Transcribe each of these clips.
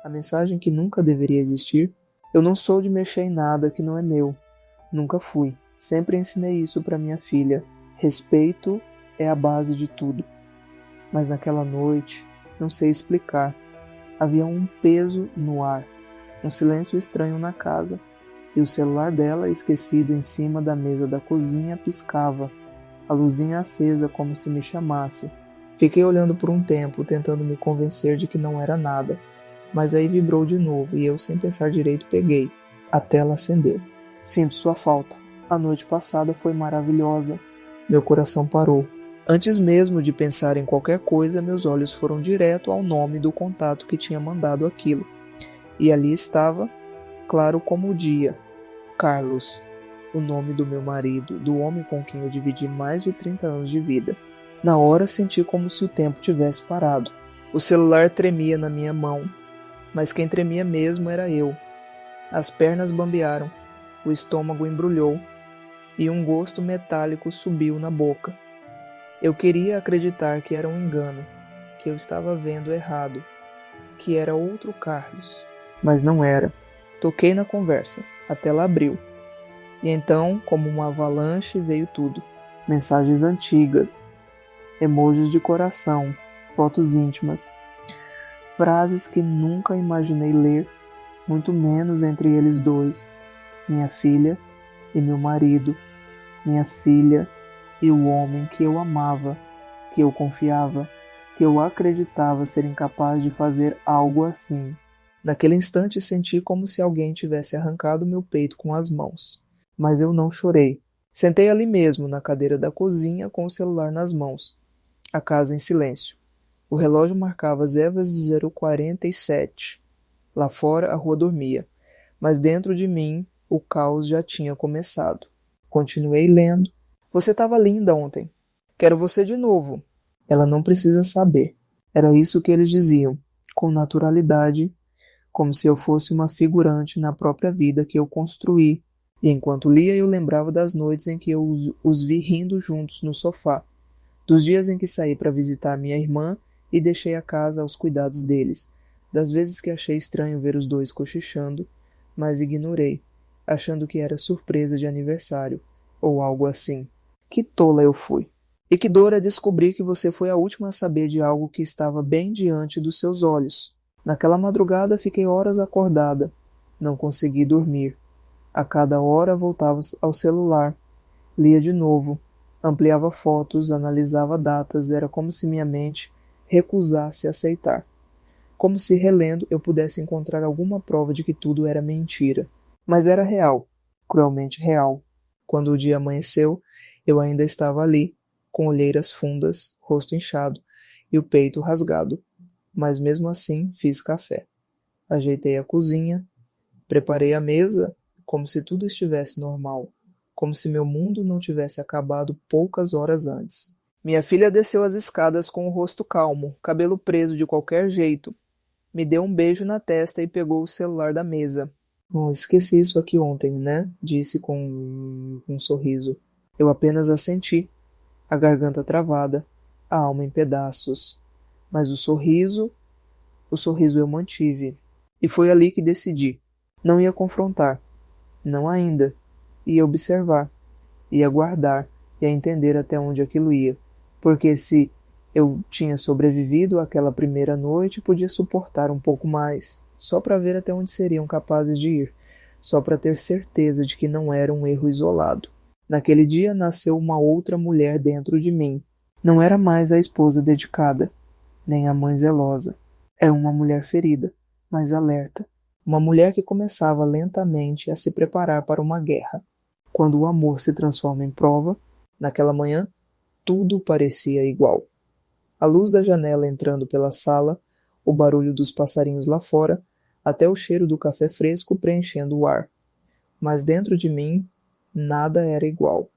A mensagem que nunca deveria existir. Eu não sou de mexer em nada que não é meu. Nunca fui. Sempre ensinei isso para minha filha. Respeito é a base de tudo. Mas naquela noite, não sei explicar. Havia um peso no ar, um silêncio estranho na casa, e o celular dela, esquecido em cima da mesa da cozinha, piscava, a luzinha acesa como se me chamasse. Fiquei olhando por um tempo, tentando me convencer de que não era nada, mas aí vibrou de novo e eu, sem pensar direito, peguei. A tela acendeu. Sinto sua falta. A noite passada foi maravilhosa. Meu coração parou. Antes mesmo de pensar em qualquer coisa, meus olhos foram direto ao nome do contato que tinha mandado aquilo. E ali estava, claro como o dia, Carlos, o nome do meu marido, do homem com quem eu dividi mais de 30 anos de vida. Na hora senti como se o tempo tivesse parado. O celular tremia na minha mão, mas quem tremia mesmo era eu. As pernas bambearam, o estômago embrulhou e um gosto metálico subiu na boca. Eu queria acreditar que era um engano, que eu estava vendo errado, que era outro Carlos, mas não era. Toquei na conversa, a tela abriu. E então, como uma avalanche, veio tudo. Mensagens antigas, emojis de coração, fotos íntimas, frases que nunca imaginei ler, muito menos entre eles dois, minha filha e meu marido, minha filha e o homem que eu amava, que eu confiava, que eu acreditava ser incapaz de fazer algo assim. Naquele instante senti como se alguém tivesse arrancado meu peito com as mãos. Mas eu não chorei. Sentei ali mesmo, na cadeira da cozinha, com o celular nas mãos. A casa em silêncio. O relógio marcava as ervas de 0h47. Lá fora a rua dormia, mas dentro de mim o caos já tinha começado. Continuei lendo. Você estava linda ontem. Quero você de novo. Ela não precisa saber. Era isso que eles diziam, com naturalidade, como se eu fosse uma figurante na própria vida que eu construí. E enquanto lia, eu lembrava das noites em que eu os vi rindo juntos no sofá, dos dias em que saí para visitar minha irmã e deixei a casa aos cuidados deles, das vezes que achei estranho ver os dois cochichando, mas ignorei, achando que era surpresa de aniversário, ou algo assim. Que tola eu fui! E que dor é descobrir que você foi a última a saber de algo que estava bem diante dos seus olhos. Naquela madrugada fiquei horas acordada. Não consegui dormir. A cada hora voltava ao celular. Lia de novo. Ampliava fotos, analisava datas. Era como se minha mente recusasse aceitar. Como se relendo eu pudesse encontrar alguma prova de que tudo era mentira. Mas era real. Cruelmente real. Quando o dia amanheceu, eu ainda estava ali, com olheiras fundas, rosto inchado e o peito rasgado. Mas mesmo assim fiz café. Ajeitei a cozinha, preparei a mesa como se tudo estivesse normal, como se meu mundo não tivesse acabado poucas horas antes. Minha filha desceu as escadas com o rosto calmo, cabelo preso de qualquer jeito. Me deu um beijo na testa e pegou o celular da mesa. Oh, esqueci isso aqui ontem, né? Disse com um sorriso. Eu apenas assenti, a garganta travada, a alma em pedaços. Mas o sorriso eu mantive. E foi ali que decidi. Não ia confrontar. Não ainda. Ia observar. Ia guardar. Ia entender até onde aquilo ia. Porque se eu tinha sobrevivido àquela primeira noite, podia suportar um pouco mais. Só para ver até onde seriam capazes de ir. Só para ter certeza de que não era um erro isolado. Naquele dia nasceu uma outra mulher dentro de mim. Não era mais a esposa dedicada, nem a mãe zelosa. Era uma mulher ferida, mas alerta. Uma mulher que começava lentamente a se preparar para uma guerra. Quando o amor se transforma em prova, naquela manhã, tudo parecia igual. A luz da janela entrando pela sala, o barulho dos passarinhos lá fora, até o cheiro do café fresco preenchendo o ar. Mas dentro de mim, nada era igual.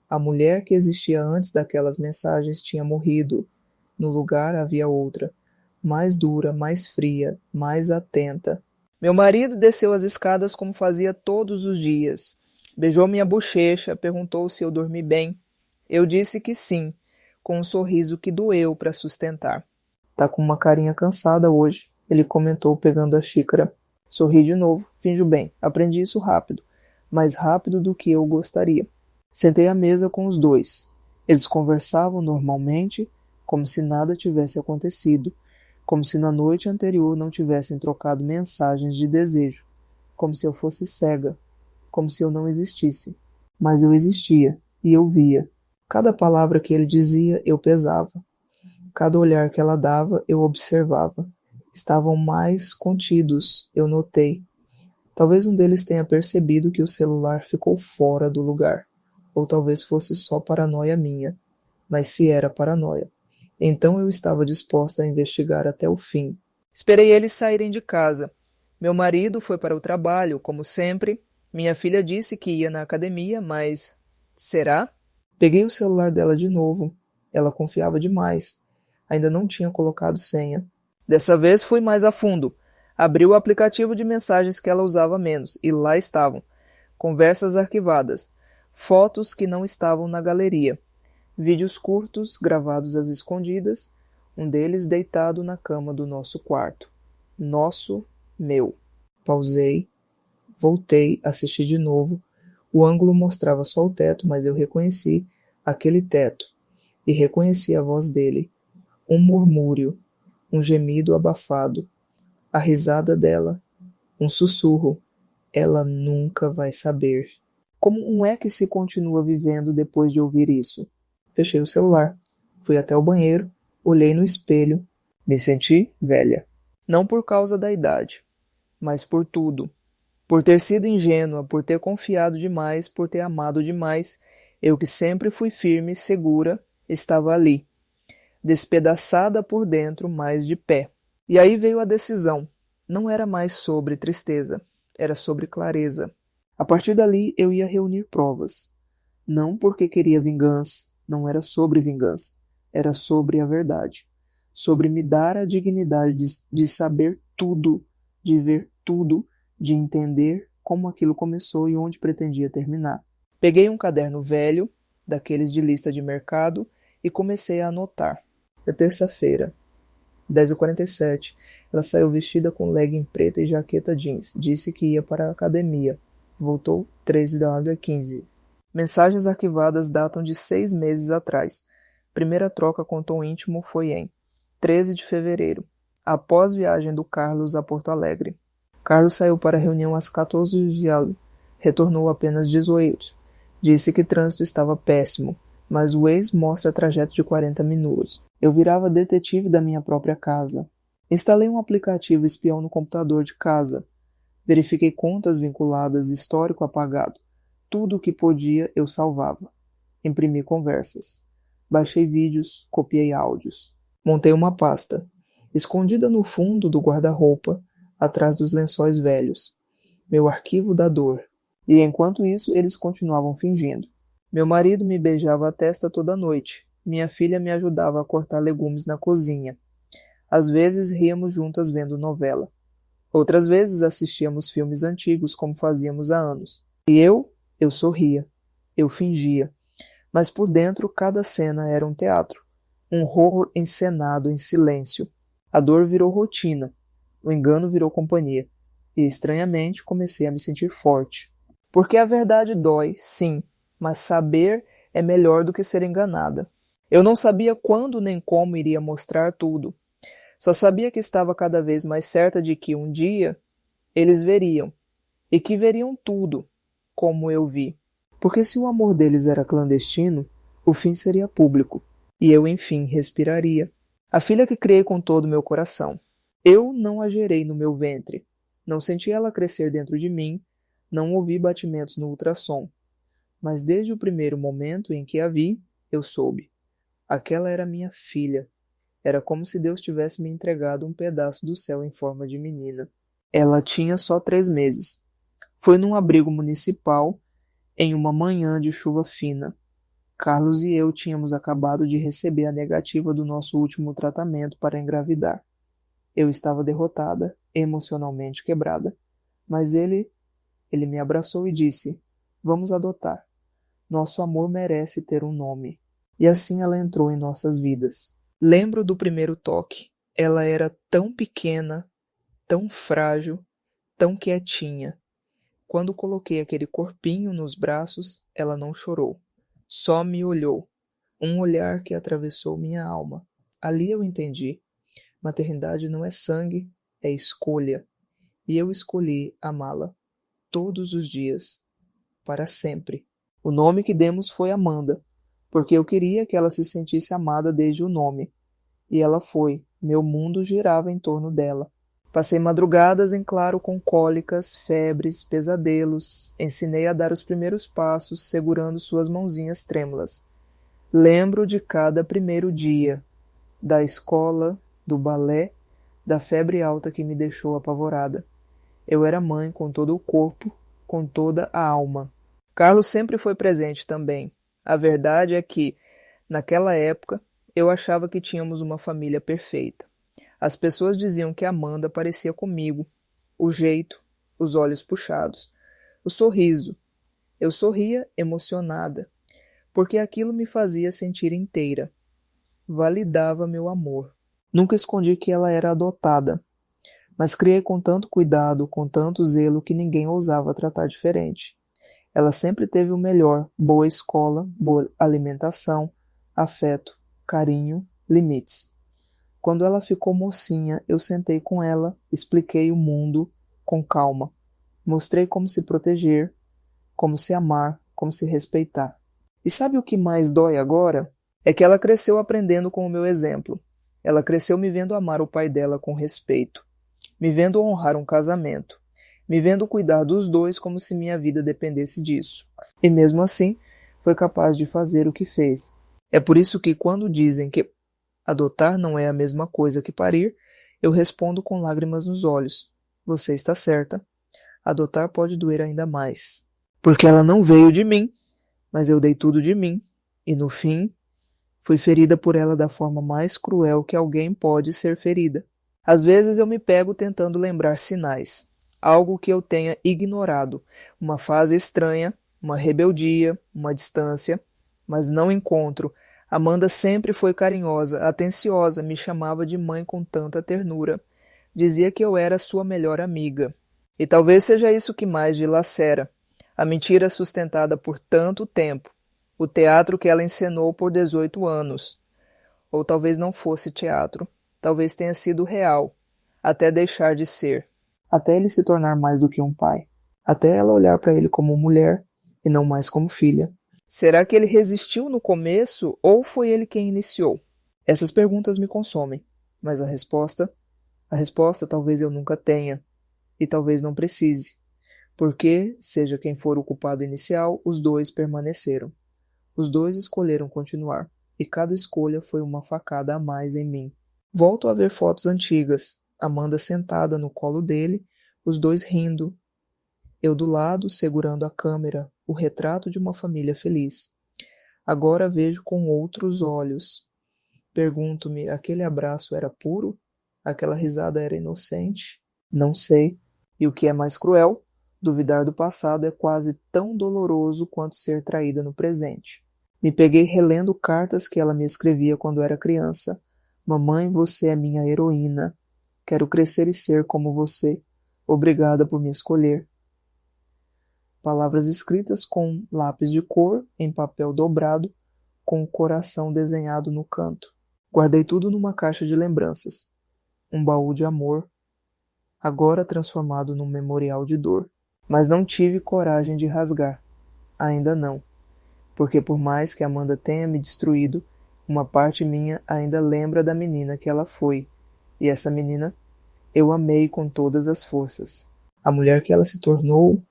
A mulher que existia antes daquelas mensagens tinha morrido. No lugar havia outra, mais dura, mais fria, mais atenta. Meu marido desceu as escadas como fazia todos os dias. Beijou minha bochecha, perguntou se eu dormi bem. Eu disse que sim, com um sorriso que doeu para sustentar. Tá com uma carinha cansada hoje. ele comentou pegando a xícara. Sorri de novo, finjo bem. Aprendi isso rápido, mais rápido do que eu gostaria. Sentei à mesa com os dois. Eles conversavam normalmente, como se nada tivesse acontecido, como se na noite anterior não tivessem trocado mensagens de desejo, como se eu fosse cega, como se eu não existisse. Mas eu existia, e eu via. Cada palavra que ele dizia, eu pesava. Cada olhar que ela dava, eu observava. Estavam mais contidos, eu notei. Talvez um deles tenha percebido que o celular ficou fora do lugar. Ou talvez fosse só paranoia minha. Mas se era paranoia, então eu estava disposta a investigar até o fim. Esperei eles saírem de casa. Meu marido foi para o trabalho, como sempre. Minha filha disse que ia na academia, mas... será? Peguei o celular dela de novo. Ela confiava demais. Ainda não tinha colocado senha. Dessa vez fui mais a fundo. Abri o aplicativo de mensagens que ela usava menos, e lá estavam. Conversas arquivadas. Fotos que não estavam na galeria. Vídeos curtos, gravados às escondidas, um deles deitado na cama do nosso quarto. Nosso, meu. Pausei, voltei, assisti de novo. O ângulo mostrava só o teto, mas eu reconheci aquele teto. E reconheci a voz dele. Um murmúrio, um gemido abafado. A risada dela, um sussurro. Ela nunca vai saber. Como é que se continua vivendo depois de ouvir isso? Fechei o celular, fui até o banheiro, olhei no espelho, me senti velha. Não por causa da idade, mas por tudo. Por ter sido ingênua, por ter confiado demais, por ter amado demais, eu que sempre fui firme e segura, estava ali, despedaçada por dentro, mas de pé. E aí veio a decisão. Não era mais sobre tristeza, era sobre clareza. A partir dali eu ia reunir provas. Não porque queria vingança, não era sobre vingança, era sobre a verdade. Sobre me dar a dignidade de saber tudo, de ver tudo, de entender como aquilo começou e onde pretendia terminar. Peguei um caderno velho, daqueles de lista de mercado, e comecei a anotar. É terça-feira, 10h47, ela saiu vestida com legging preta e jaqueta jeans. Disse que ia para a academia. Voltou 13h15. Mensagens arquivadas datam de 6 meses atrás. Primeira troca com tom íntimo foi em 13 de fevereiro, após viagem do Carlos a Porto Alegre. Carlos saiu para a reunião às 14 e retornou apenas 18. Disse que trânsito estava péssimo, mas o Waze mostra trajeto de 40 minutos. Eu virava detetive da minha própria casa. Instalei um aplicativo espião no computador de casa. Verifiquei contas vinculadas, histórico apagado. Tudo o que podia eu salvava. Imprimi conversas. Baixei vídeos, copiei áudios. Montei uma pasta, escondida no fundo do guarda-roupa, atrás dos lençóis velhos. Meu arquivo da dor. E enquanto isso, eles continuavam fingindo. Meu marido me beijava a testa toda noite. Minha filha me ajudava a cortar legumes na cozinha. Às vezes ríamos juntas vendo novela. Outras vezes assistíamos filmes antigos, como fazíamos há anos. E eu sorria. Eu fingia. Mas por dentro cada cena era um teatro. Um horror encenado em silêncio. A dor virou rotina. O engano virou companhia. E, estranhamente, comecei a me sentir forte. Porque a verdade dói, sim, mas saber é melhor do que ser enganada. Eu não sabia quando nem como iria mostrar tudo. Só sabia que estava cada vez mais certa de que um dia eles veriam. E que veriam tudo, como eu vi. Porque se o amor deles era clandestino, o fim seria público. E eu, enfim, respiraria. A filha que criei com todo o meu coração. Eu não a gerei no meu ventre. Não senti ela crescer dentro de mim, não ouvi batimentos no ultrassom. Mas desde o primeiro momento em que a vi, eu soube. Aquela era minha filha. Era como se Deus tivesse me entregado um pedaço do céu em forma de menina. Ela tinha só 3 meses. Foi num abrigo municipal, em uma manhã de chuva fina. Carlos e eu tínhamos acabado de receber a negativa do nosso último tratamento para engravidar. Eu estava derrotada, emocionalmente quebrada. Mas ele me abraçou e disse: "Vamos adotar. Nosso amor merece ter um nome." E assim ela entrou em nossas vidas. Lembro do primeiro toque. Ela era tão pequena, tão frágil, tão quietinha. Quando coloquei aquele corpinho nos braços, ela não chorou. Só me olhou. Um olhar que atravessou minha alma. Ali eu entendi. Maternidade não é sangue, é escolha. E eu escolhi amá-la. Todos os dias. Para sempre. O nome que demos foi Amanda, porque eu queria que ela se sentisse amada desde o nome. E ela foi. Meu mundo girava em torno dela. Passei madrugadas em claro com cólicas, febres, pesadelos. Ensinei a dar os primeiros passos, segurando suas mãozinhas trêmulas. Lembro de cada primeiro dia, da escola, do balé, da febre alta que me deixou apavorada. Eu era mãe com todo o corpo, com toda a alma. Carlos sempre foi presente também. A verdade é que, naquela época, eu achava que tínhamos uma família perfeita. As pessoas diziam que Amanda parecia comigo. O jeito, os olhos puxados, o sorriso. Eu sorria emocionada, porque aquilo me fazia sentir inteira. Validava meu amor. Nunca escondi que ela era adotada, mas criei com tanto cuidado, com tanto zelo, que ninguém ousava tratar diferente. Ela sempre teve o melhor: boa escola, boa alimentação, afeto, carinho, limites. Quando ela ficou mocinha, eu sentei com ela, expliquei o mundo com calma. Mostrei como se proteger, como se amar, como se respeitar. E sabe o que mais dói agora? É que ela cresceu aprendendo com o meu exemplo. Ela cresceu me vendo amar o pai dela com respeito, me vendo honrar um casamento, me vendo cuidar dos dois como se minha vida dependesse disso. E mesmo assim, foi capaz de fazer o que fez. É por isso que quando dizem que adotar não é a mesma coisa que parir, eu respondo com lágrimas nos olhos. Você está certa. Adotar pode doer ainda mais. Porque ela não veio de mim, mas eu dei tudo de mim. E no fim, fui ferida por ela da forma mais cruel que alguém pode ser ferida. Às vezes eu me pego tentando lembrar sinais. Algo que eu tenha ignorado. Uma fase estranha, uma rebeldia, uma distância. Mas não encontro. Amanda sempre foi carinhosa, atenciosa, me chamava de mãe com tanta ternura. Dizia que eu era sua melhor amiga. E talvez seja isso que mais dilacera. A mentira sustentada por tanto tempo. O teatro que ela encenou por 18 anos. Ou talvez não fosse teatro. Talvez tenha sido real. Até deixar de ser. Até ele se tornar mais do que um pai. Até ela olhar para ele como mulher e não mais como filha. Será que ele resistiu no começo ou foi ele quem iniciou? Essas perguntas me consomem, mas a resposta talvez eu nunca tenha, e talvez não precise, porque, seja quem for o culpado inicial, os dois permaneceram. Os dois escolheram continuar, e cada escolha foi uma facada a mais em mim. Volto a ver fotos antigas, Amanda sentada no colo dele, os dois rindo, eu do lado, segurando a câmera, o retrato de uma família feliz. Agora vejo com outros olhos. Pergunto-me, aquele abraço era puro? Aquela risada era inocente? Não sei. E o que é mais cruel? Duvidar do passado é quase tão doloroso quanto ser traída no presente. Me peguei relendo cartas que ela me escrevia quando era criança. Mamãe, você é minha heroína. Quero crescer e ser como você. Obrigada por me escolher. Palavras escritas com lápis de cor, em papel dobrado, com o coração desenhado no canto. Guardei tudo numa caixa de lembranças. Um baú de amor, agora transformado num memorial de dor. Mas não tive coragem de rasgar. Ainda não. Porque por mais que Amanda tenha me destruído, uma parte minha ainda lembra da menina que ela foi. E essa menina eu amei com todas as forças. A mulher que ela se tornou,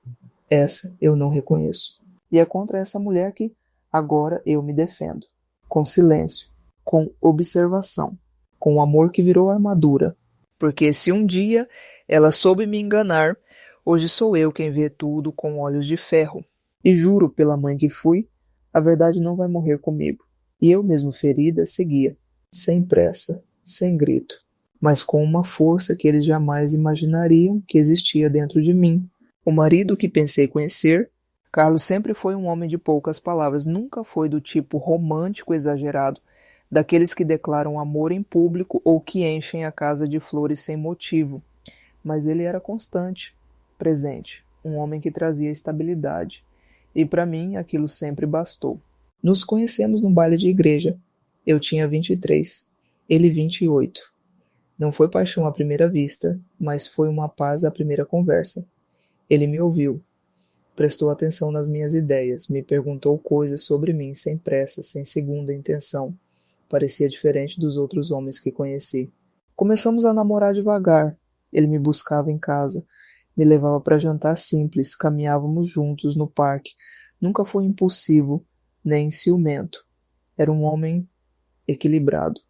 essa eu não reconheço. E é contra essa mulher que agora eu me defendo. Com silêncio, com observação, com o amor que virou armadura. Porque se um dia ela soube me enganar, hoje sou eu quem vê tudo com olhos de ferro. E juro pela mãe que fui, a verdade não vai morrer comigo. E eu mesmo ferida seguia, sem pressa, sem grito, mas com uma força que eles jamais imaginariam que existia dentro de mim. O marido que pensei conhecer, Carlos sempre foi um homem de poucas palavras, nunca foi do tipo romântico exagerado, daqueles que declaram amor em público ou que enchem a casa de flores sem motivo. mas ele era constante, presente, um homem que trazia estabilidade, e para mim aquilo sempre bastou. Nos conhecemos no baile de igreja. Eu tinha 23, ele 28. Não foi paixão à primeira vista, mas foi uma paz à primeira conversa. Ele me ouviu, prestou atenção nas minhas ideias, me perguntou coisas sobre mim sem pressa, sem segunda intenção. Parecia diferente dos outros homens que conheci. Começamos a namorar devagar. Ele me buscava em casa, me levava para jantar simples, caminhávamos juntos no parque. Nunca foi impulsivo, nem ciumento. Era um homem equilibrado.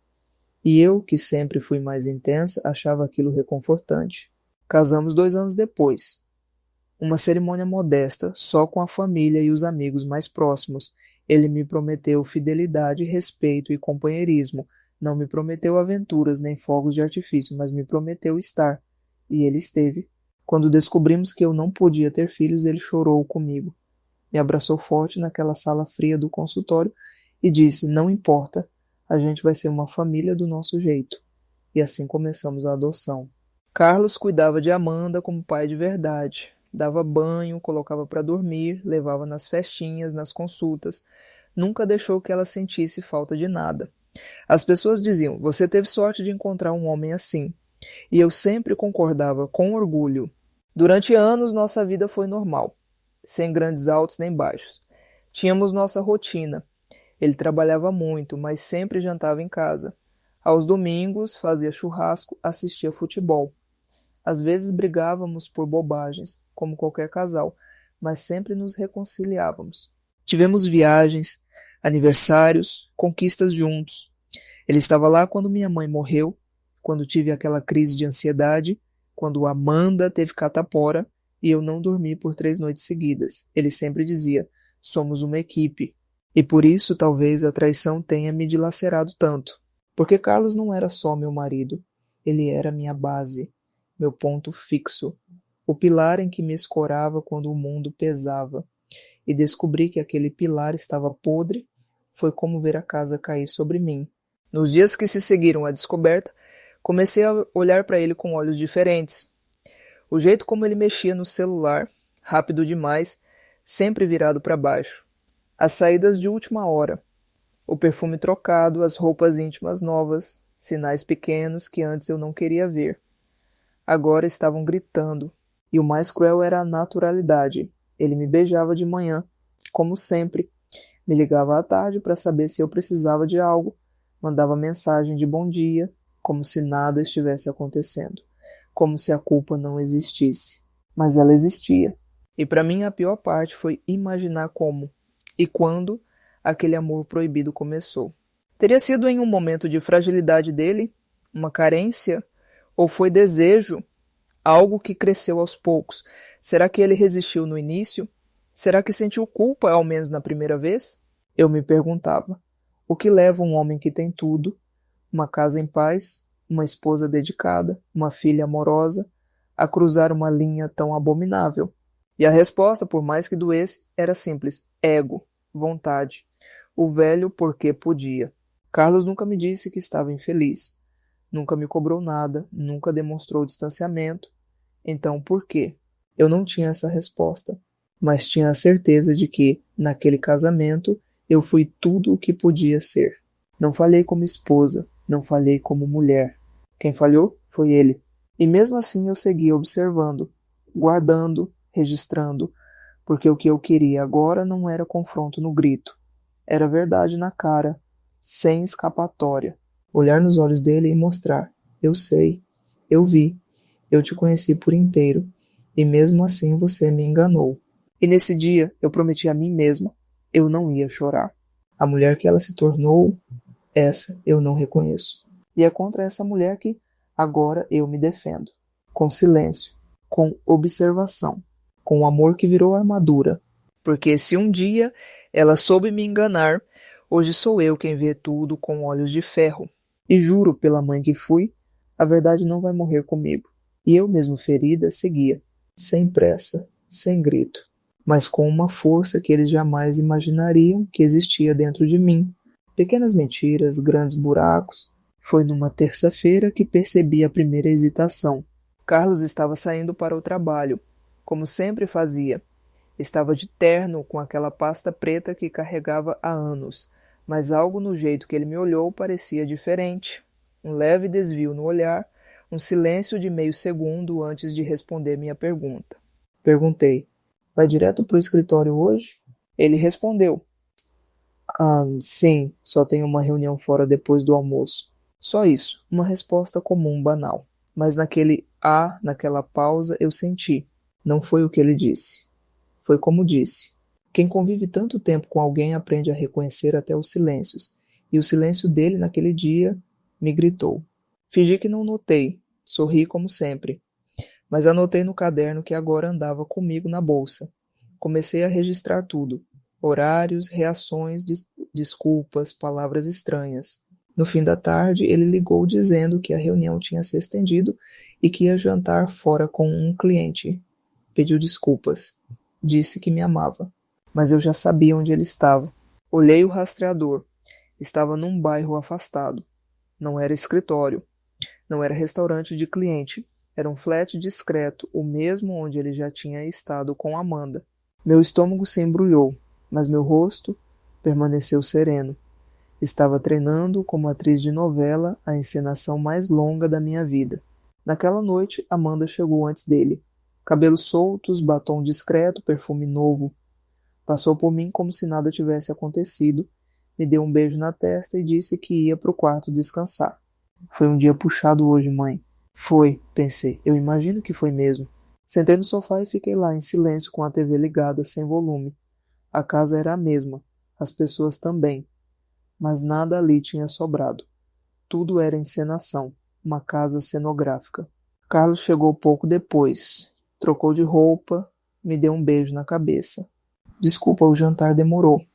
E eu, que sempre fui mais intensa, achava aquilo reconfortante. Casamos 2 anos depois. Uma cerimônia modesta, só com a família e os amigos mais próximos. Ele me prometeu fidelidade, respeito e companheirismo. Não me prometeu aventuras nem fogos de artifício, mas me prometeu estar. E ele esteve. Quando descobrimos que eu não podia ter filhos, ele chorou comigo. Me abraçou forte naquela sala fria do consultório e disse: não importa, a gente vai ser uma família do nosso jeito. E assim começamos a adoção. Carlos cuidava de Amanda como pai de verdade. Dava banho, colocava para dormir, levava nas festinhas, nas consultas. Nunca deixou que ela sentisse falta de nada. As pessoas diziam: você teve sorte de encontrar um homem assim. E eu sempre concordava com orgulho. Durante anos nossa vida foi normal, sem grandes altos nem baixos. Tínhamos nossa rotina. Ele trabalhava muito, mas sempre jantava em casa. Aos domingos fazia churrasco, assistia futebol. Às vezes brigávamos por bobagens, como qualquer casal, mas sempre nos reconciliávamos. Tivemos viagens, aniversários, conquistas juntos. Ele estava lá quando minha mãe morreu, quando tive aquela crise de ansiedade, quando Amanda teve catapora e eu não dormi por 3 noites seguidas. Ele sempre dizia: somos uma equipe. E por isso talvez a traição tenha me dilacerado tanto. Porque Carlos não era só meu marido. Ele era minha base, meu ponto fixo, o pilar em que me escorava quando o mundo pesava. E descobri que aquele pilar estava podre, foi como ver a casa cair sobre mim. Nos dias que se seguiram à descoberta, comecei a olhar para ele com olhos diferentes. O jeito como ele mexia no celular, rápido demais, sempre virado para baixo. As saídas de última hora, o perfume trocado, as roupas íntimas novas, sinais pequenos que antes eu não queria ver. Agora estavam gritando, e o mais cruel era a naturalidade. Ele me beijava de manhã, como sempre, me ligava à tarde para saber se eu precisava de algo, mandava mensagem de bom dia, como se nada estivesse acontecendo, como se a culpa não existisse. Mas ela existia. E para mim a pior parte foi imaginar como e quando aquele amor proibido começou. Teria sido em um momento de fragilidade dele, uma carência, ou foi desejo, algo que cresceu aos poucos? Será que ele resistiu no início? Será que sentiu culpa, ao menos na primeira vez? Eu me perguntava, o que leva um homem que tem tudo, uma casa em paz, uma esposa dedicada, uma filha amorosa, a cruzar uma linha tão abominável? E a resposta, por mais que doesse, era simples: ego, vontade, o velho porque podia. Carlos nunca me disse que estava infeliz, nunca me cobrou nada, nunca demonstrou distanciamento. Então por quê? Eu não tinha essa resposta, mas tinha a certeza de que, naquele casamento, eu fui tudo o que podia ser. Não falhei como esposa, não falhei como mulher. Quem falhou foi ele. E mesmo assim eu seguia observando, guardando, registrando, porque o que eu queria agora não era confronto no grito. Era verdade na cara, sem escapatória. Olhar nos olhos dele e mostrar: eu sei, eu vi, eu te conheci por inteiro, e mesmo assim você me enganou. E nesse dia eu prometi a mim mesma: eu não ia chorar. A mulher que ela se tornou, essa eu não reconheço. E é contra essa mulher que agora eu me defendo. Com silêncio, com observação, com o amor que virou armadura. Porque se um dia ela soube me enganar, hoje sou eu quem vê tudo com olhos de ferro. E juro pela mãe que fui, a verdade não vai morrer comigo. E eu mesmo ferida seguia, sem pressa, sem grito, mas com uma força que eles jamais imaginariam que existia dentro de mim. Pequenas mentiras, grandes buracos. Foi numa terça-feira que percebi a primeira hesitação. Carlos estava saindo para o trabalho, como sempre fazia. Estava de terno com aquela pasta preta que carregava há anos, mas algo no jeito que ele me olhou parecia diferente. Um leve desvio no olhar, um silêncio de meio segundo antes de responder minha pergunta. Perguntei: vai direto para o escritório hoje? Ele respondeu: sim, só tenho uma reunião fora depois do almoço. Só isso, uma resposta comum, banal. Mas naquela pausa, eu senti. Não foi o que ele disse. Foi como disse. Quem convive tanto tempo com alguém aprende a reconhecer até os silêncios. E o silêncio dele naquele dia me gritou. Fingi que não notei. Sorri como sempre. Mas anotei no caderno que agora andava comigo na bolsa. Comecei a registrar tudo. Horários, reações, desculpas, palavras estranhas. No fim da tarde, ele ligou dizendo que a reunião tinha se estendido e que ia jantar fora com um cliente. Pediu desculpas. Disse que me amava. Mas eu já sabia onde ele estava. Olhei o rastreador. Estava num bairro afastado. Não era escritório. Não era restaurante de cliente. Era um flat discreto, o mesmo onde ele já tinha estado com Amanda. Meu estômago se embrulhou, mas meu rosto permaneceu sereno. Estava treinando como atriz de novela a encenação mais longa da minha vida. Naquela noite, Amanda chegou antes dele. Cabelos soltos, batom discreto, perfume novo. Passou por mim como se nada tivesse acontecido, me deu um beijo na testa e disse que ia para o quarto descansar. Foi um dia puxado hoje, mãe. Foi, pensei. Eu imagino que foi mesmo. Sentei no sofá e fiquei lá em silêncio com a TV ligada, sem volume. A casa era a mesma, as pessoas também. Mas nada ali tinha sobrado. Tudo era encenação, uma casa cenográfica. Carlos chegou pouco depois. Trocou de roupa, me deu um beijo na cabeça. Desculpa, o jantar demorou.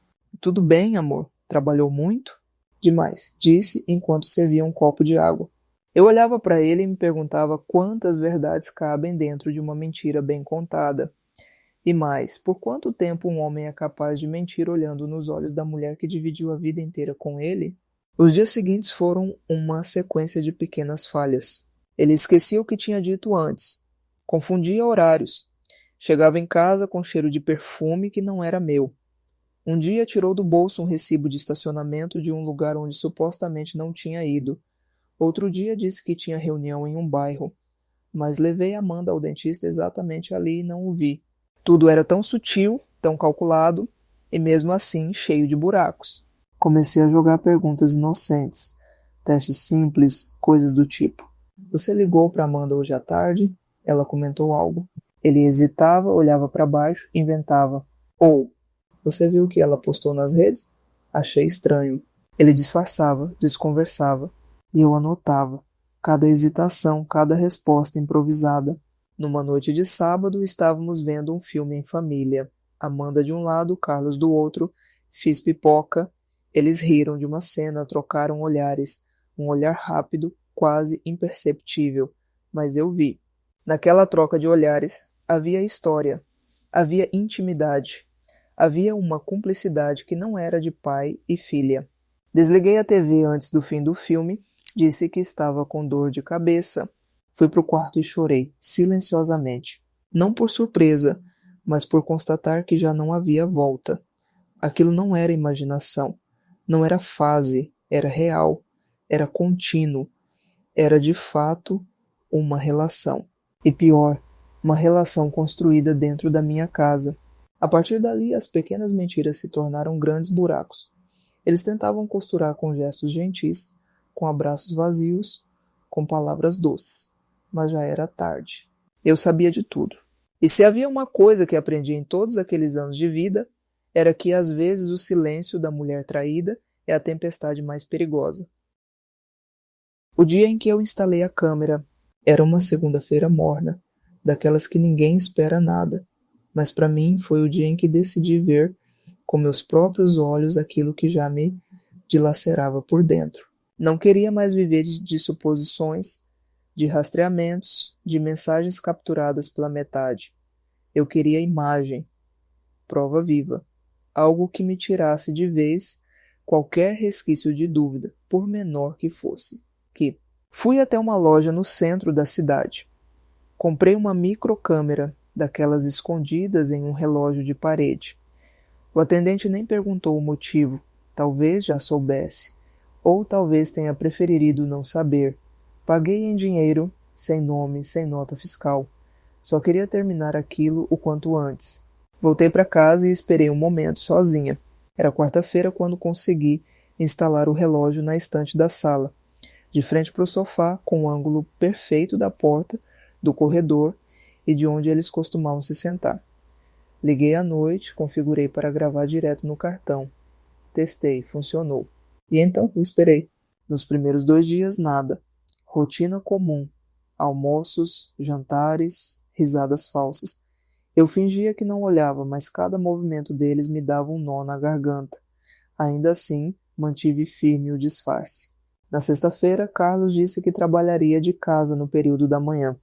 Tudo bem, amor? Trabalhou muito? Demais, disse enquanto servia um copo de água. Eu olhava para ele e me perguntava quantas verdades cabem dentro de uma mentira bem contada. E mais, por quanto tempo um homem é capaz de mentir olhando nos olhos da mulher que dividiu a vida inteira com ele? Os dias seguintes foram uma sequência de pequenas falhas. Ele esquecia o que tinha dito antes. Confundia horários. Chegava em casa com cheiro de perfume que não era meu. Um dia tirou do bolso um recibo de estacionamento de um lugar onde supostamente não tinha ido. Outro dia disse que tinha reunião em um bairro, mas levei Amanda ao dentista exatamente ali e não o vi. Tudo era tão sutil, tão calculado, e mesmo assim cheio de buracos. Comecei a jogar perguntas inocentes, testes simples, coisas do tipo. Você ligou para Amanda hoje à tarde? Ela comentou algo. Ele hesitava, olhava para baixo, inventava. Ou, você viu o que ela postou nas redes? Achei estranho. Ele disfarçava, desconversava. E eu anotava. Cada hesitação, cada resposta improvisada. Numa noite de sábado, estávamos vendo um filme em família. Amanda de um lado, Carlos do outro. Fiz pipoca. Eles riram de uma cena, trocaram olhares. Um olhar rápido, quase imperceptível. Mas eu vi. Naquela troca de olhares, havia história. Havia intimidade. Havia uma cumplicidade que não era de pai e filha. Desliguei a TV antes do fim do filme. Disse que estava com dor de cabeça. Fui para o quarto e chorei, silenciosamente. Não por surpresa, mas por constatar que já não havia volta. Aquilo não era imaginação. Não era fase, era real. Era contínuo. Era de fato uma relação. E pior, uma relação construída dentro da minha casa. A partir dali, as pequenas mentiras se tornaram grandes buracos. Eles tentavam costurar com gestos gentis, com abraços vazios, com palavras doces. Mas já era tarde. Eu sabia de tudo. E se havia uma coisa que aprendi em todos aqueles anos de vida, era que às vezes o silêncio da mulher traída é a tempestade mais perigosa. O dia em que eu instalei a câmera era uma segunda-feira morna, daquelas que ninguém espera nada, mas para mim foi o dia em que decidi ver com meus próprios olhos aquilo que já me dilacerava por dentro. Não queria mais viver de suposições, de rastreamentos, de mensagens capturadas pela metade. Eu queria imagem, prova viva, algo que me tirasse de vez qualquer resquício de dúvida, por menor que fosse. Fui até uma loja no centro da cidade. Comprei uma microcâmera, daquelas escondidas em um relógio de parede. O atendente nem perguntou o motivo, talvez já soubesse, ou talvez tenha preferido não saber. Paguei em dinheiro, sem nome, sem nota fiscal. Só queria terminar aquilo o quanto antes. Voltei para casa e esperei um momento sozinha. Era quarta-feira quando consegui instalar o relógio na estante da sala, de frente para o sofá, com o ângulo perfeito da porta, do corredor e de onde eles costumavam se sentar. Liguei à noite, configurei para gravar direto no cartão. Testei, funcionou. E então eu esperei. Nos primeiros 2 dias, nada. Rotina comum. Almoços, jantares, risadas falsas. Eu fingia que não olhava, mas cada movimento deles me dava um nó na garganta. Ainda assim, mantive firme o disfarce. Na sexta-feira, Carlos disse que trabalharia de casa no período da manhã.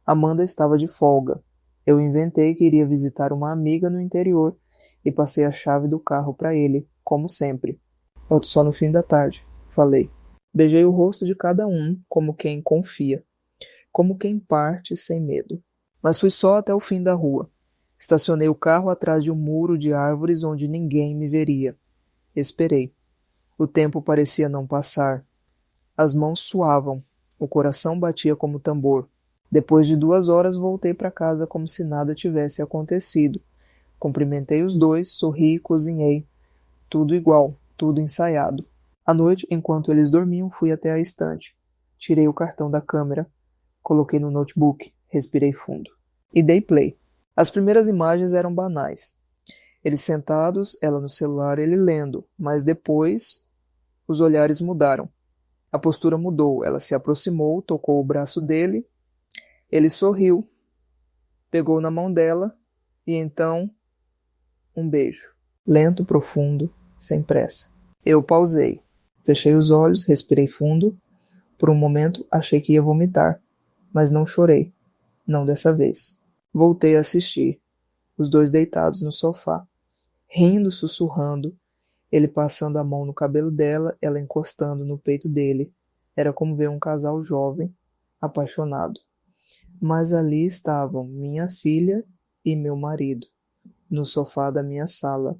Amanda estava de folga. Eu inventei que iria visitar uma amiga no interior e passei a chave do carro para ele, como sempre. Volto só no fim da tarde, falei. Beijei o rosto de cada um, como quem confia, como quem parte sem medo. Mas fui só até o fim da rua. Estacionei o carro atrás de um muro de árvores onde ninguém me veria. Esperei. O tempo parecia não passar. As mãos suavam. O coração batia como tambor. Depois de 2 horas voltei para casa como se nada tivesse acontecido. Cumprimentei os dois, sorri e cozinhei. Tudo igual, tudo ensaiado. À noite, enquanto eles dormiam, fui até a estante. Tirei o cartão da câmera. Coloquei no notebook. Respirei fundo. E dei play. As primeiras imagens eram banais. Eles sentados, ela no celular, ele lendo. Mas depois, os olhares mudaram. A postura mudou. Ela se aproximou, tocou o braço dele. Ele sorriu, pegou na mão dela e então um beijo. Lento, profundo, sem pressa. Eu pausei. Fechei os olhos, respirei fundo. Por um momento achei que ia vomitar, mas não chorei. Não dessa vez. Voltei a assistir. Os dois deitados no sofá. Rindo, sussurrando. Ele passando a mão no cabelo dela, ela encostando no peito dele. Era como ver um casal jovem, apaixonado. Mas ali estavam minha filha e meu marido, no sofá da minha sala,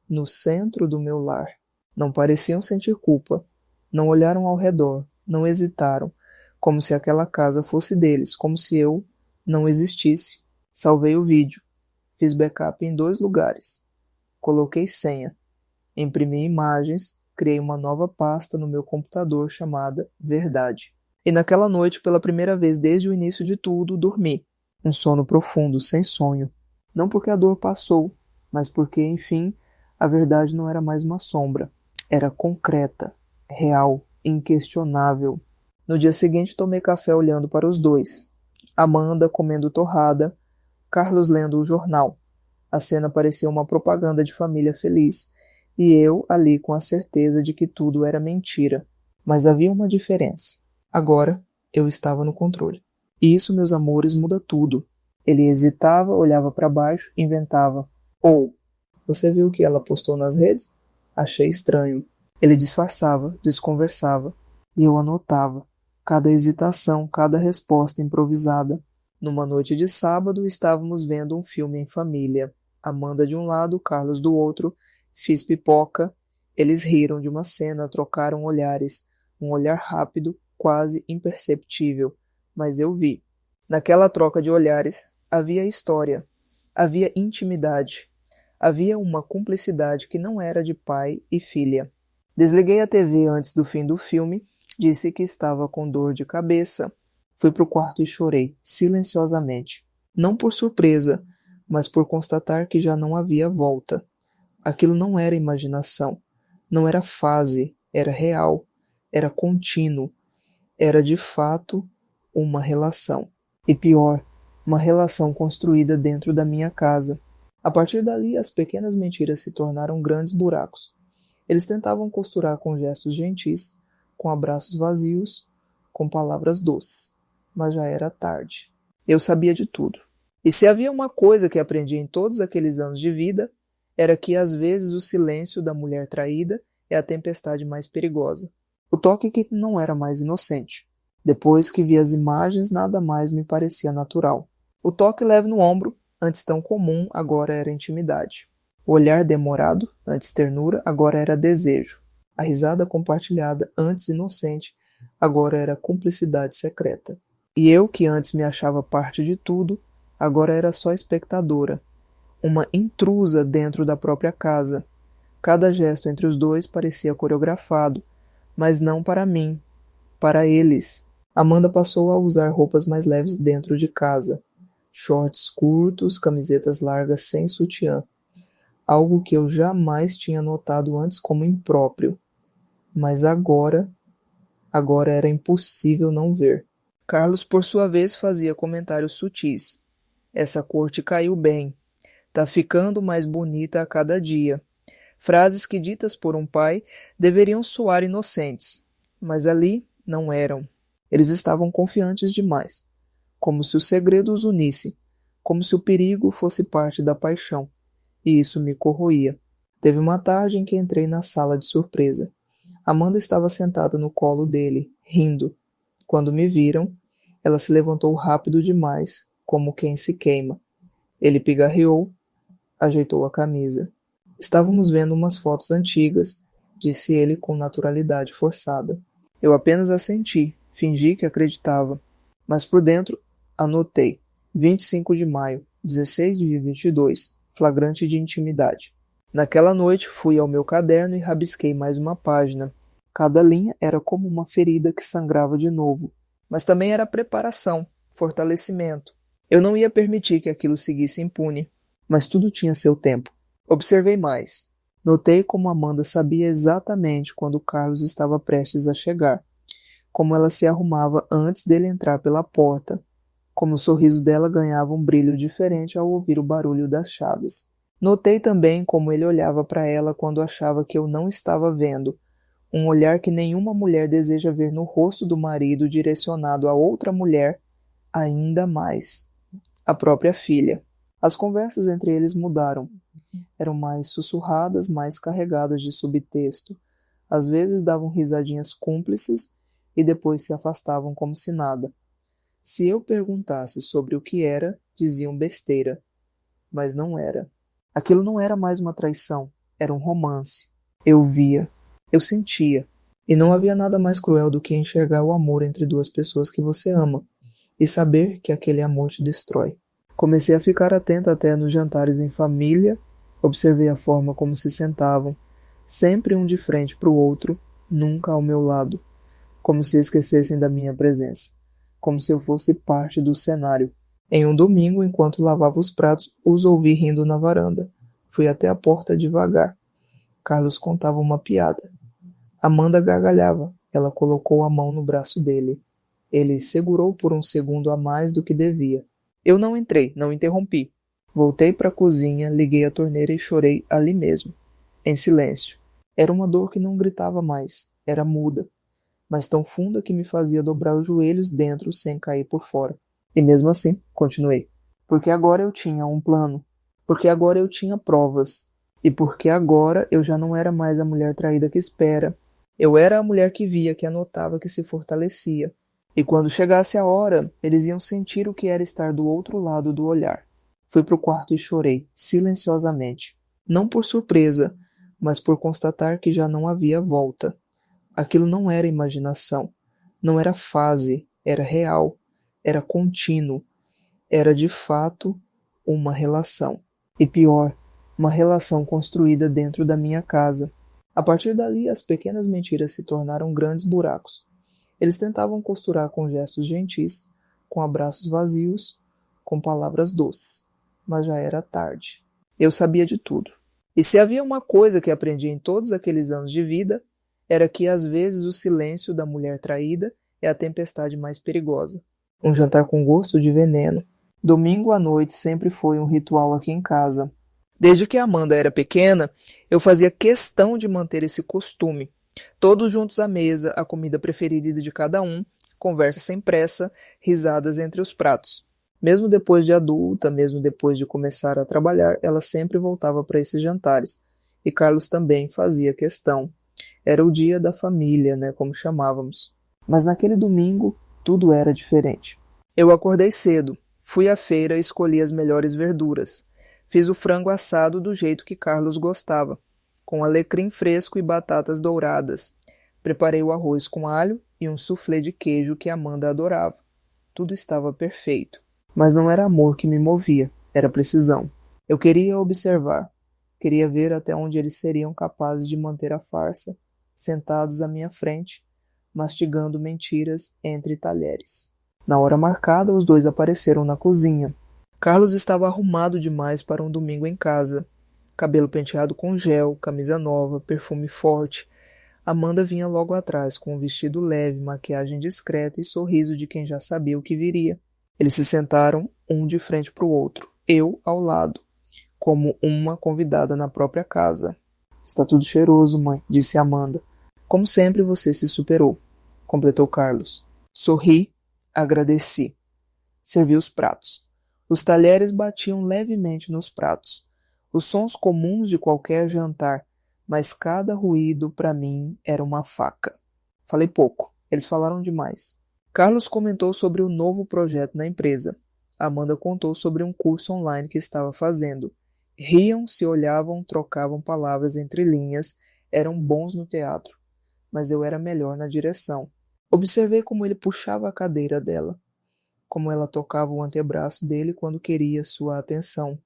no centro do meu lar. Não pareciam sentir culpa. Não olharam ao redor, não hesitaram, como se aquela casa fosse deles, como se eu não existisse. Salvei o vídeo. Fiz backup em 2 lugares. Coloquei senha. Imprimi imagens. Criei uma nova pasta no meu computador chamada Verdade. E naquela noite, pela primeira vez desde o início de tudo, dormi. Um sono profundo, sem sonho. Não porque a dor passou, mas porque, enfim, a verdade não era mais uma sombra. Era concreta, real, inquestionável. No dia seguinte, tomei café olhando para os dois. Amanda comendo torrada, Carlos lendo o jornal. A cena parecia uma propaganda de família feliz, e eu ali com a certeza de que tudo era mentira. Mas havia uma diferença. Agora eu estava no controle. E isso, meus amores, muda tudo. Ele hesitava, olhava para baixo, inventava. Você viu o que ela postou nas redes? Achei estranho. Ele disfarçava, desconversava, e eu anotava. Cada hesitação, cada resposta improvisada. Numa noite de sábado, estávamos vendo um filme em família. Amanda de um lado, Carlos do outro. Fiz pipoca. Eles riram de uma cena, trocaram olhares. Um olhar rápido, quase imperceptível. Mas eu vi. Naquela troca de olhares, havia história. Havia intimidade. Havia uma cumplicidade que não era de pai e filha. Desliguei a TV antes do fim do filme. Disse que estava com dor de cabeça. Fui para o quarto e chorei, silenciosamente. Não por surpresa, mas por constatar que já não havia volta. Aquilo não era imaginação. Não era fase, era real. Era contínuo. Era de fato uma relação. E pior, uma relação construída dentro da minha casa. A partir dali, as pequenas mentiras se tornaram grandes buracos. Eles tentavam costurar com gestos gentis, com abraços vazios, com palavras doces. Mas já era tarde. Eu sabia de tudo. E se havia uma coisa que aprendi em todos aqueles anos de vida, era que às vezes o silêncio da mulher traída é a tempestade mais perigosa. O toque que não era mais inocente. Depois que vi as imagens, nada mais me parecia natural. O toque leve no ombro, antes tão comum, agora era intimidade. O olhar demorado, antes ternura, agora era desejo. A risada compartilhada, antes inocente, agora era cumplicidade secreta. E eu, que antes me achava parte de tudo, agora era só espectadora, uma intrusa dentro da própria casa. Cada gesto entre os dois parecia coreografado, mas não para mim, para eles. Amanda passou a usar roupas mais leves dentro de casa. Shorts curtos, camisetas largas sem sutiã. Algo que eu jamais tinha notado antes como impróprio. Mas agora era impossível não ver. Carlos, por sua vez, fazia comentários sutis. Essa cor te caiu bem. Tá ficando mais bonita a cada dia. Frases que, ditas por um pai, deveriam soar inocentes. Mas ali não eram. Eles estavam confiantes demais. Como se o segredo os unisse. Como se o perigo fosse parte da paixão. E isso me corroía. Teve uma tarde em que entrei na sala de surpresa. Amanda estava sentada no colo dele, rindo. Quando me viram, ela se levantou rápido demais, como quem se queima. Ele pigarreou, ajeitou a camisa. Estávamos vendo umas fotos antigas, disse ele com naturalidade forçada. Eu apenas assenti, fingi que acreditava. Mas por dentro, anotei. 25 de maio, 16 de 22, flagrante de intimidade. Naquela noite fui ao meu caderno e rabisquei mais uma página. Cada linha era como uma ferida que sangrava de novo. Mas também era preparação, fortalecimento. Eu não ia permitir que aquilo seguisse impune. Mas tudo tinha seu tempo. Observei mais. Notei como Amanda sabia exatamente quando Carlos estava prestes a chegar. Como ela se arrumava antes dele entrar pela porta. Como o sorriso dela ganhava um brilho diferente ao ouvir o barulho das chaves. Notei também como ele olhava para ela quando achava que eu não estava vendo. Um olhar que nenhuma mulher deseja ver no rosto do marido direcionado a outra mulher, ainda mais. A própria filha. As conversas entre eles mudaram. Eram mais sussurradas, mais carregadas de subtexto. Às vezes davam risadinhas cúmplices e depois se afastavam como se nada. Se eu perguntasse sobre o que era, diziam besteira. Mas não era. Aquilo não era mais uma traição, era um romance. Eu via, eu sentia. E não havia nada mais cruel do que enxergar o amor entre duas pessoas que você ama e saber que aquele amor te destrói. Comecei a ficar atenta até nos jantares em família, observei a forma como se sentavam, sempre um de frente para o outro, nunca ao meu lado, como se esquecessem da minha presença, como se eu fosse parte do cenário. Em um domingo, enquanto lavava os pratos, os ouvi rindo na varanda. Fui até a porta devagar. Carlos contava uma piada. Amanda gargalhava. Ela colocou a mão no braço dele. Ele segurou por um segundo a mais do que devia. Eu não entrei, não interrompi. Voltei para a cozinha, liguei a torneira e chorei ali mesmo, em silêncio. Era uma dor que não gritava mais, era muda, mas tão funda que me fazia dobrar os joelhos dentro sem cair por fora. E mesmo assim, continuei. Porque agora eu tinha um plano. Porque agora eu tinha provas. E porque agora eu já não era mais a mulher traída que espera. Eu era a mulher que via, que anotava, que se fortalecia. E quando chegasse a hora, eles iam sentir o que era estar do outro lado do olhar. Fui para o quarto e chorei, silenciosamente. Não por surpresa, mas por constatar que já não havia volta. Aquilo não era imaginação. Não era fase, era real. Era contínuo. Era de fato uma relação. E pior, uma relação construída dentro da minha casa. A partir dali, as pequenas mentiras se tornaram grandes buracos. Eles tentavam costurar com gestos gentis, com abraços vazios, com palavras doces. Mas já era tarde. Eu sabia de tudo. E se havia uma coisa que aprendi em todos aqueles anos de vida, era que às vezes o silêncio da mulher traída é a tempestade mais perigosa. Um jantar com gosto de veneno. Domingo à noite sempre foi um ritual aqui em casa. Desde que a Amanda era pequena, eu fazia questão de manter esse costume. Todos juntos à mesa, a comida preferida de cada um, conversa sem pressa, risadas entre os pratos. Mesmo depois de adulta, mesmo depois de começar a trabalhar, ela sempre voltava para esses jantares. E Carlos também fazia questão. Era o dia da família, né, como chamávamos. Mas naquele domingo, Tudo era diferente. Eu acordei cedo, fui à feira e escolhi as melhores verduras. Fiz o frango assado do jeito que Carlos gostava, com alecrim fresco e batatas douradas. Preparei o arroz com alho e um soufflé de queijo que Amanda adorava. Tudo estava perfeito. Mas não era amor que me movia, era precisão. Eu queria observar. Queria ver até onde eles seriam capazes de manter a farsa, sentados à minha frente, mastigando mentiras entre talheres. Na hora marcada, os dois apareceram na cozinha. Carlos estava arrumado demais para um domingo em casa. Cabelo penteado com gel, camisa nova, perfume forte. Amanda vinha logo atrás, com um vestido leve, maquiagem discreta e sorriso de quem já sabia o que viria. Eles se sentaram, um de frente para o outro, eu ao lado, como uma convidada na própria casa. Está tudo cheiroso, mãe, disse Amanda. Como sempre, você se superou, completou Carlos. Sorri, agradeci. Servi os pratos. Os talheres batiam levemente nos pratos. Os sons comuns de qualquer jantar, mas cada ruído para mim era uma faca. Falei pouco, eles falaram demais. Carlos comentou sobre o novo projeto na empresa. Amanda contou sobre um curso online que estava fazendo. Riam, se olhavam, trocavam palavras entre linhas, eram bons no teatro, mas eu era melhor na direção. Observei como ele puxava a cadeira dela, como ela tocava o antebraço dele quando queria sua atenção,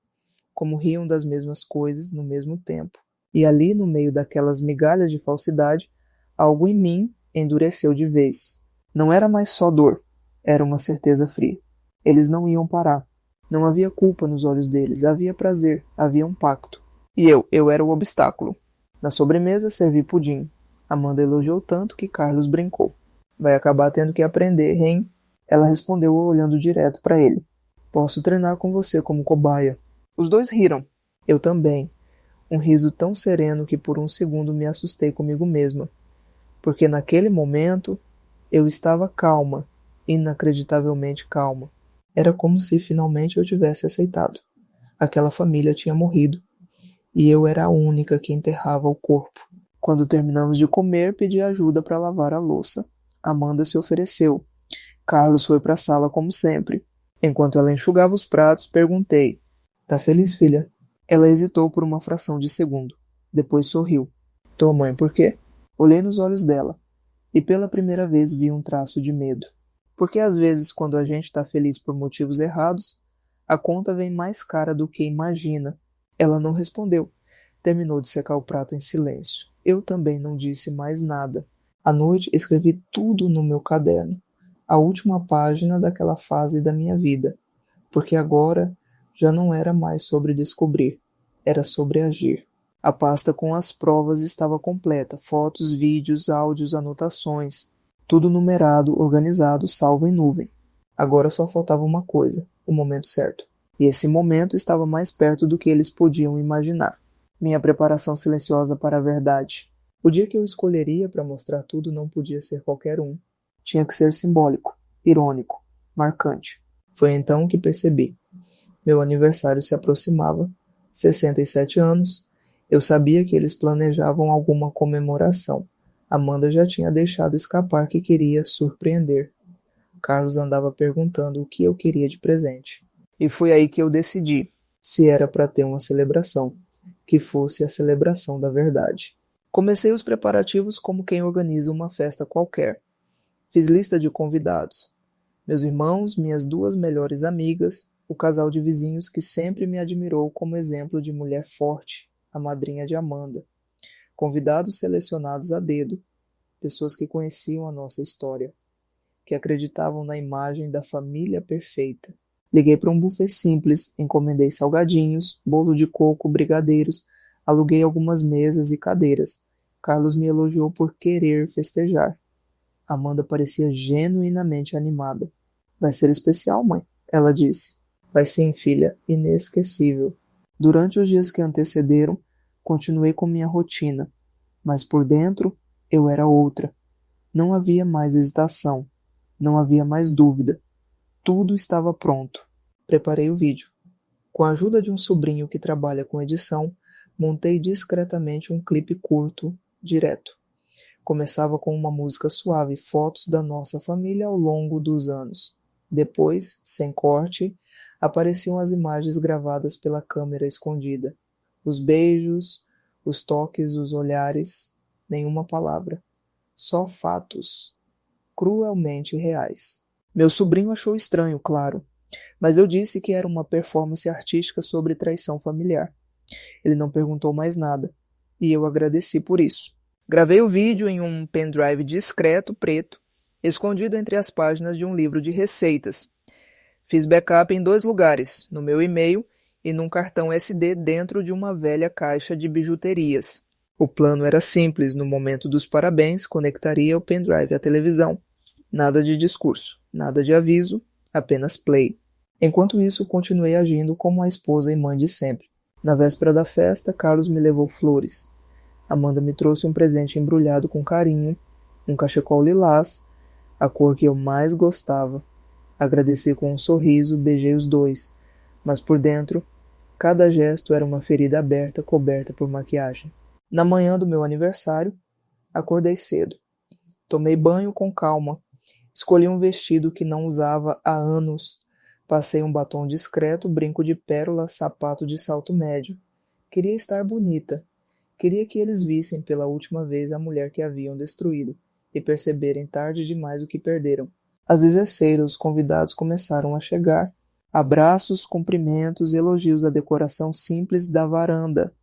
como riam das mesmas coisas no mesmo tempo. E ali, no meio daquelas migalhas de falsidade, algo em mim endureceu de vez. Não era mais só dor, era uma certeza fria. Eles não iam parar. Não havia culpa nos olhos deles, havia prazer, havia um pacto. E eu era o obstáculo. Na sobremesa servi pudim. Amanda elogiou tanto que Carlos brincou. Vai acabar tendo que aprender, hein? Ela respondeu olhando direto para ele. Posso treinar com você como cobaia. Os dois riram. Eu também. Um riso tão sereno que por um segundo me assustei comigo mesma. Porque naquele momento eu estava calma, inacreditavelmente calma. Era como se finalmente eu tivesse aceitado. Aquela família tinha morrido, e eu era a única que enterrava o corpo. Quando terminamos de comer, pedi ajuda para lavar a louça. Amanda se ofereceu. Carlos foi para a sala como sempre. Enquanto ela enxugava os pratos, perguntei: Tá feliz, filha? Ela hesitou por uma fração de segundo. Depois sorriu. Tô, mãe, por quê? Olhei nos olhos dela, e pela primeira vez vi um traço de medo. Porque às vezes, quando a gente está feliz por motivos errados, a conta vem mais cara do que imagina. Ela não respondeu. Terminou de secar o prato em silêncio. Eu também não disse mais nada. À noite, escrevi tudo no meu caderno. A última página daquela fase da minha vida. Porque agora já não era mais sobre descobrir. Era sobre agir. A pasta com as provas estava completa. Fotos, vídeos, áudios, anotações. Tudo numerado, organizado, salvo em nuvem. Agora só faltava uma coisa, o momento certo. E esse momento estava mais perto do que eles podiam imaginar. Minha preparação silenciosa para a verdade. O dia que eu escolheria para mostrar tudo não podia ser qualquer um. Tinha que ser simbólico, irônico, marcante. Foi então que percebi. Meu aniversário se aproximava. 67 anos. Eu sabia que eles planejavam alguma comemoração. Amanda já tinha deixado escapar que queria surpreender. Carlos andava perguntando o que eu queria de presente. E foi aí que eu decidi, se era para ter uma celebração, que fosse a celebração da verdade. Comecei os preparativos como quem organiza uma festa qualquer. Fiz lista de convidados. Meus irmãos, minhas duas melhores amigas, o casal de vizinhos que sempre me admirou como exemplo de mulher forte, a madrinha de Amanda. Convidados selecionados a dedo, pessoas que conheciam a nossa história, que acreditavam na imagem da família perfeita. Liguei para um buffet simples, encomendei salgadinhos, bolo de coco, brigadeiros, aluguei algumas mesas e cadeiras. Carlos me elogiou por querer festejar. Amanda parecia genuinamente animada. Vai ser especial, mãe, ela disse. Vai sim, filha, inesquecível. Durante os dias que antecederam, continuei com minha rotina, mas por dentro eu era outra. Não havia mais hesitação, não havia mais dúvida. Tudo estava pronto. Preparei o vídeo. Com a ajuda de um sobrinho que trabalha com edição, montei discretamente um clipe curto, direto. Começava com uma música suave, fotos da nossa família ao longo dos anos. Depois, sem corte, apareciam as imagens gravadas pela câmera escondida. Os beijos, os toques, os olhares, nenhuma palavra. Só fatos, cruelmente reais. Meu sobrinho achou estranho, claro, mas eu disse que era uma performance artística sobre traição familiar. Ele não perguntou mais nada, e eu agradeci por isso. Gravei o vídeo em um pendrive discreto preto, escondido entre as páginas de um livro de receitas. Fiz backup em 2 lugares, no meu e-mail e num cartão SD dentro de uma velha caixa de bijuterias. O plano era simples, no momento dos parabéns, conectaria o pendrive à televisão. Nada de discurso, nada de aviso, apenas play. Enquanto isso, continuei agindo como a esposa e mãe de sempre. Na véspera da festa, Carlos me levou flores. Amanda me trouxe um presente embrulhado com carinho, um cachecol lilás, a cor que eu mais gostava. Agradeci com um sorriso, beijei os dois, mas por dentro, cada gesto era uma ferida aberta coberta por maquiagem. Na manhã do meu aniversário, acordei cedo. Tomei banho com calma. Escolhi um vestido que não usava há anos. Passei um batom discreto, brinco de pérola, sapato de salto médio. Queria estar bonita. Queria que eles vissem pela última vez a mulher que haviam destruído e perceberem tarde demais o que perderam. Às 16 os convidados começaram a chegar. Abraços, cumprimentos e elogios à decoração simples da varanda.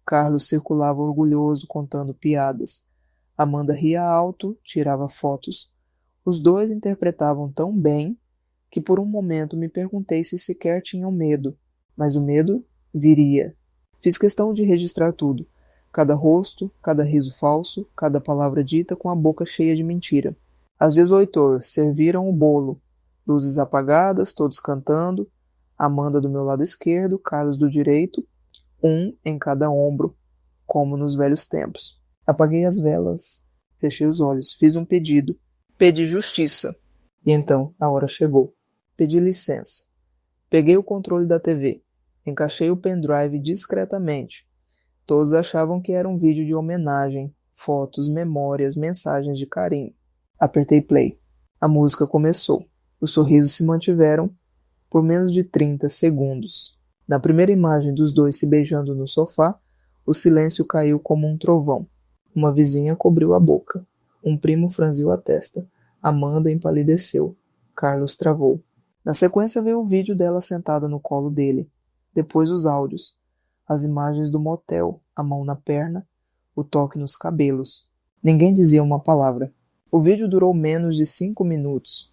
Carlos circulava orgulhoso, contando piadas. Amanda ria alto, tirava fotos. Os dois interpretavam tão bem que por um momento me perguntei se sequer tinham medo. Mas o medo viria. Fiz questão de registrar tudo. Cada rosto, cada riso falso, cada palavra dita com a boca cheia de mentira. Às 18 serviram o bolo. Luzes apagadas, todos cantando. Amanda do meu lado esquerdo, Carlos do direito, um em cada ombro, como nos velhos tempos. Apaguei as velas, fechei os olhos, fiz um pedido. Pedi justiça. E então a hora chegou. Pedi licença. Peguei o controle da TV. Encaixei o pendrive discretamente. Todos achavam que era um vídeo de homenagem, fotos, memórias, mensagens de carinho. Apertei play. A música começou. Os sorrisos se mantiveram por menos de 30 segundos. Na primeira imagem dos dois se beijando no sofá, o silêncio caiu como um trovão. Uma vizinha cobriu a boca. Um primo franziu a testa. Amanda empalideceu. Carlos travou. Na sequência veio o vídeo dela sentada no colo dele. Depois os áudios. As imagens do motel, a mão na perna, o toque nos cabelos. Ninguém dizia uma palavra. O vídeo durou menos de 5 minutos,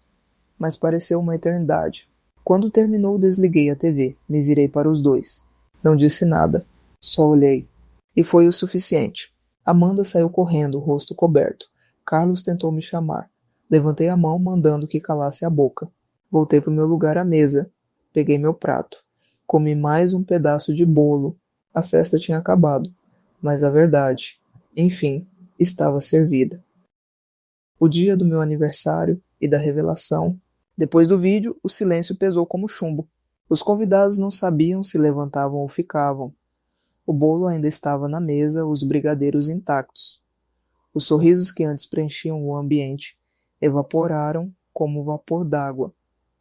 mas pareceu uma eternidade. Quando terminou, desliguei a TV, me virei para os dois. Não disse nada, só olhei. E foi o suficiente. Amanda saiu correndo, o rosto coberto. Carlos tentou me chamar. Levantei a mão, mandando que calasse a boca. Voltei para o meu lugar à mesa. Peguei meu prato. Comi mais um pedaço de bolo. A festa tinha acabado, mas a verdade, enfim, estava servida. O dia do meu aniversário e da revelação. Depois do vídeo, o silêncio pesou como chumbo. Os convidados não sabiam se levantavam ou ficavam. O bolo ainda estava na mesa, os brigadeiros intactos. Os sorrisos que antes preenchiam o ambiente evaporaram como vapor d'água.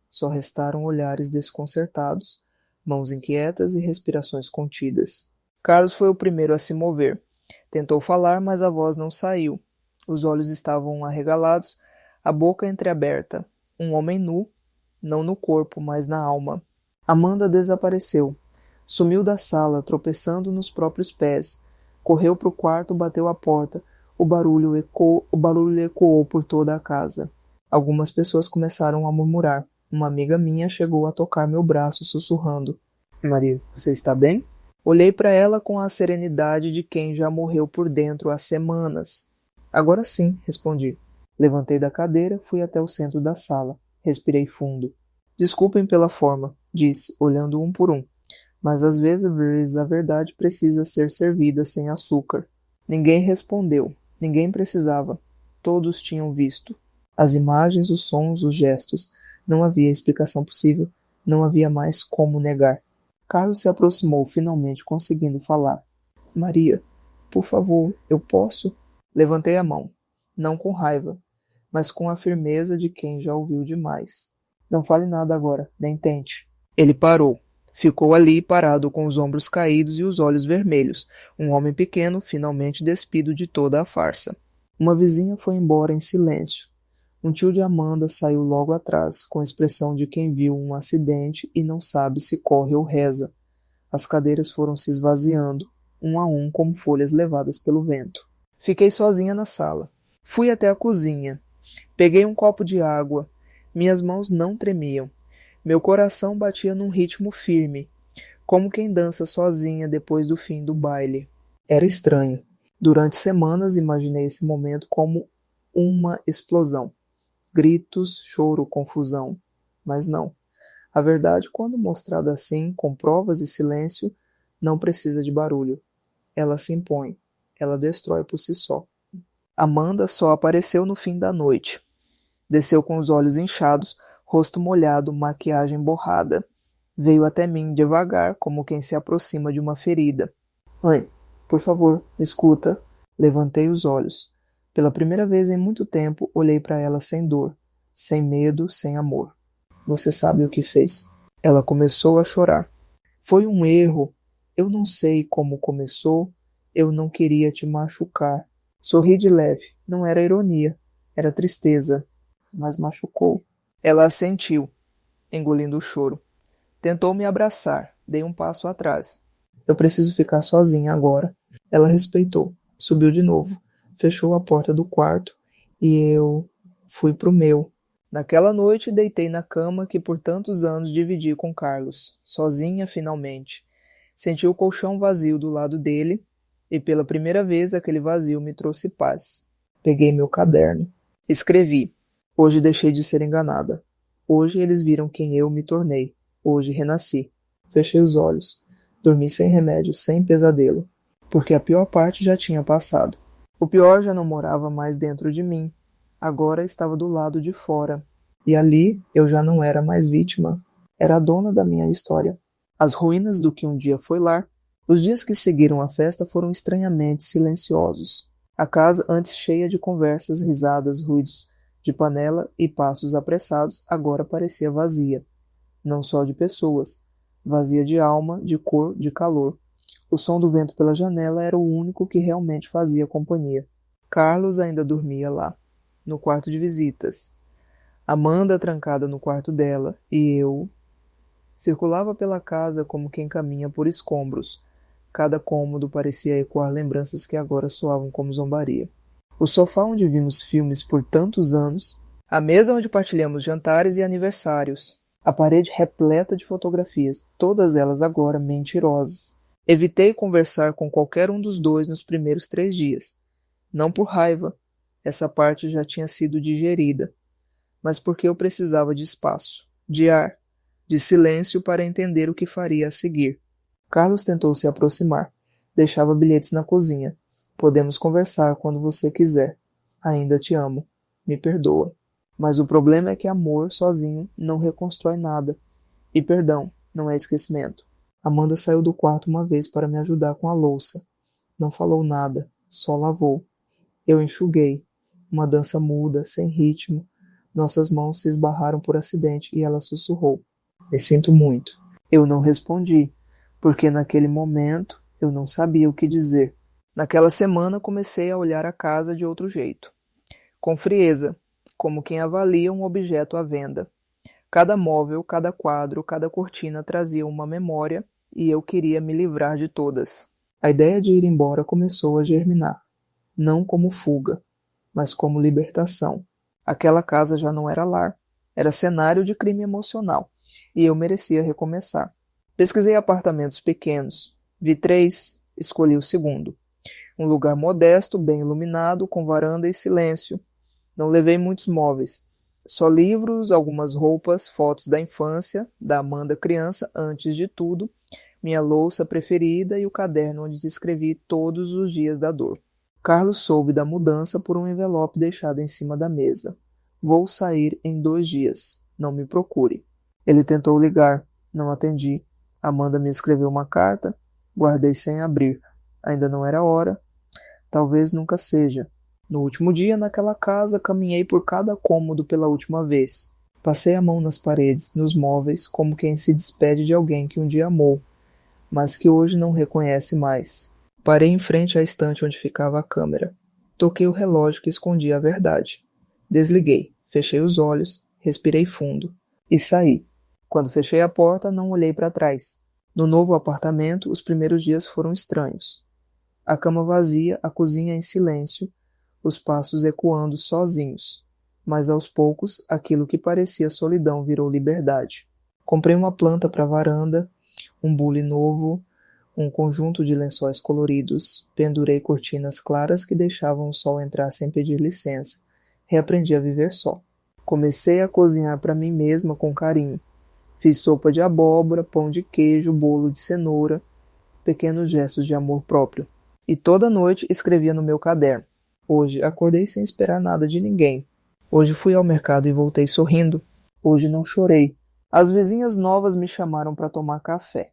Só restaram olhares desconcertados, mãos inquietas e respirações contidas. Carlos foi o primeiro a se mover. Tentou falar, mas a voz não saiu. Os olhos estavam arregalados, a boca entreaberta. Um homem nu, não no corpo, mas na alma. Amanda desapareceu. Sumiu da sala, tropeçando nos próprios pés. Correu para o quarto, bateu a porta. O barulho ecoou por toda a casa. Algumas pessoas começaram a murmurar. Uma amiga minha chegou a tocar meu braço, sussurrando. Maria, você está bem? Olhei para ela com a serenidade de quem já morreu por dentro há semanas. Agora sim, respondi. Levantei da cadeira, fui até o centro da sala. Respirei fundo. Desculpem pela forma, disse, olhando um por um. Mas às vezes a verdade precisa ser servida sem açúcar. Ninguém respondeu. Ninguém precisava. Todos tinham visto. As imagens, os sons, os gestos. Não havia explicação possível. Não havia mais como negar. Carlos se aproximou, finalmente conseguindo falar. Maria, por favor, eu posso? Levantei a mão. não com raiva, mas com a firmeza de quem já ouviu demais. Não fale nada agora, nem tente. Ele parou. Ficou ali parado com os ombros caídos e os olhos vermelhos, um homem pequeno finalmente despido de toda a farsa. Uma vizinha foi embora em silêncio. Um tio de Amanda saiu logo atrás, com a expressão de quem viu um acidente e não sabe se corre ou reza. As cadeiras foram se esvaziando, um a um como folhas levadas pelo vento. Fiquei sozinha na sala. Fui até a cozinha. Peguei um copo de água. Minhas mãos não tremiam. Meu coração batia num ritmo firme, como quem dança sozinha depois do fim do baile. Era estranho. Durante semanas imaginei esse momento como uma explosão. Gritos, choro, confusão. Mas não. A verdade, quando mostrada assim, com provas e silêncio, não precisa de barulho. Ela se impõe. Ela destrói por si só. Amanda só apareceu no fim da noite. Desceu com os olhos inchados, rosto molhado, maquiagem borrada. Veio até mim devagar, como quem se aproxima de uma ferida. Mãe, por favor, me escuta. Levantei os olhos. Pela primeira vez em muito tempo, olhei para ela sem dor, sem medo, sem amor. Você sabe o que fez? Ela começou a chorar. Foi um erro. Eu não sei como começou. Eu não queria te machucar. Sorri de leve. Não era ironia. Era tristeza. Mas machucou. Ela assentiu, engolindo o choro. Tentou me abraçar. Dei um passo atrás. Eu preciso ficar sozinha agora. Ela respeitou. Subiu de novo. Fechou a porta do quarto. E eu fui pro meu. Naquela noite deitei na cama que por tantos anos dividi com Carlos. Sozinha finalmente. Senti o colchão vazio do lado dele. E pela primeira vez aquele vazio me trouxe paz. Peguei meu caderno. Escrevi. Hoje deixei de ser enganada. Hoje eles viram quem eu me tornei. Hoje renasci. Fechei os olhos. Dormi sem remédio, sem pesadelo. Porque a pior parte já tinha passado. O pior já não morava mais dentro de mim. Agora estava do lado de fora. E ali eu já não era mais vítima. Era a dona da minha história. As ruínas do que um dia foi lar. Os dias que seguiram a festa foram estranhamente silenciosos. A casa, antes cheia de conversas, risadas, ruídos de panela e passos apressados, agora parecia vazia. Não só de pessoas, vazia de alma, de cor, de calor. O som do vento pela janela era o único que realmente fazia companhia. Carlos ainda dormia lá, no quarto de visitas. Amanda trancada no quarto dela, e eu circulava pela casa como quem caminha por escombros. Cada cômodo parecia ecoar lembranças que agora soavam como zombaria. O sofá onde vimos filmes por tantos anos, a mesa onde partilhamos jantares e aniversários, a parede repleta de fotografias, todas elas agora mentirosas. Evitei conversar com qualquer um dos dois nos primeiros 3 dias. Não por raiva, essa parte já tinha sido digerida, mas porque eu precisava de espaço, de ar, de silêncio para entender o que faria a seguir. Carlos tentou se aproximar. Deixava bilhetes na cozinha. Podemos conversar quando você quiser. Ainda te amo. Me perdoa. Mas o problema é que amor sozinho não reconstrói nada. E perdão não é esquecimento. Amanda saiu do quarto uma vez para me ajudar com a louça. Não falou nada, só lavou. Eu enxuguei. Uma dança muda, sem ritmo. Nossas mãos se esbarraram por acidente e ela sussurrou. Me sinto muito. Eu não respondi, porque naquele momento eu não sabia o que dizer. Naquela semana comecei a olhar a casa de outro jeito. Com frieza, como quem avalia um objeto à venda. Cada móvel, cada quadro, cada cortina trazia uma memória e eu queria me livrar de todas. A ideia de ir embora começou a germinar. Não como fuga, mas como libertação. Aquela casa já não era lar. Era cenário de crime emocional. E eu merecia recomeçar. Pesquisei apartamentos pequenos. Vi 3, escolhi o segundo. Um lugar modesto, bem iluminado, com varanda e silêncio. Não levei muitos móveis. Só livros, algumas roupas, fotos da infância, da Amanda criança, antes de tudo, minha louça preferida e o caderno onde escrevi todos os dias da dor. Carlos soube da mudança por um envelope deixado em cima da mesa. Vou sair em 2 dias. Não me procure. Ele tentou ligar. Não atendi. Amanda me escreveu uma carta. Guardei sem abrir. Ainda não era hora. Talvez nunca seja. No último dia naquela casa, caminhei por cada cômodo pela última vez. Passei a mão nas paredes, nos móveis, como quem se despede de alguém que um dia amou, mas que hoje não reconhece mais. Parei em frente à estante onde ficava a câmera. Toquei o relógio que escondia a verdade. Desliguei, fechei os olhos, respirei fundo e saí. Quando fechei a porta, não olhei para trás. No novo apartamento, os primeiros dias foram estranhos. A cama vazia, a cozinha em silêncio, os passos ecoando sozinhos. Mas aos poucos, aquilo que parecia solidão virou liberdade. Comprei uma planta para a varanda, um bule novo, um conjunto de lençóis coloridos, pendurei cortinas claras que deixavam o sol entrar sem pedir licença. Reaprendi a viver só. Comecei a cozinhar para mim mesma com carinho. Fiz sopa de abóbora, pão de queijo, bolo de cenoura, pequenos gestos de amor próprio. E toda noite escrevia no meu caderno. Hoje acordei sem esperar nada de ninguém. Hoje fui ao mercado e voltei sorrindo. Hoje não chorei. As vizinhas novas me chamaram para tomar café.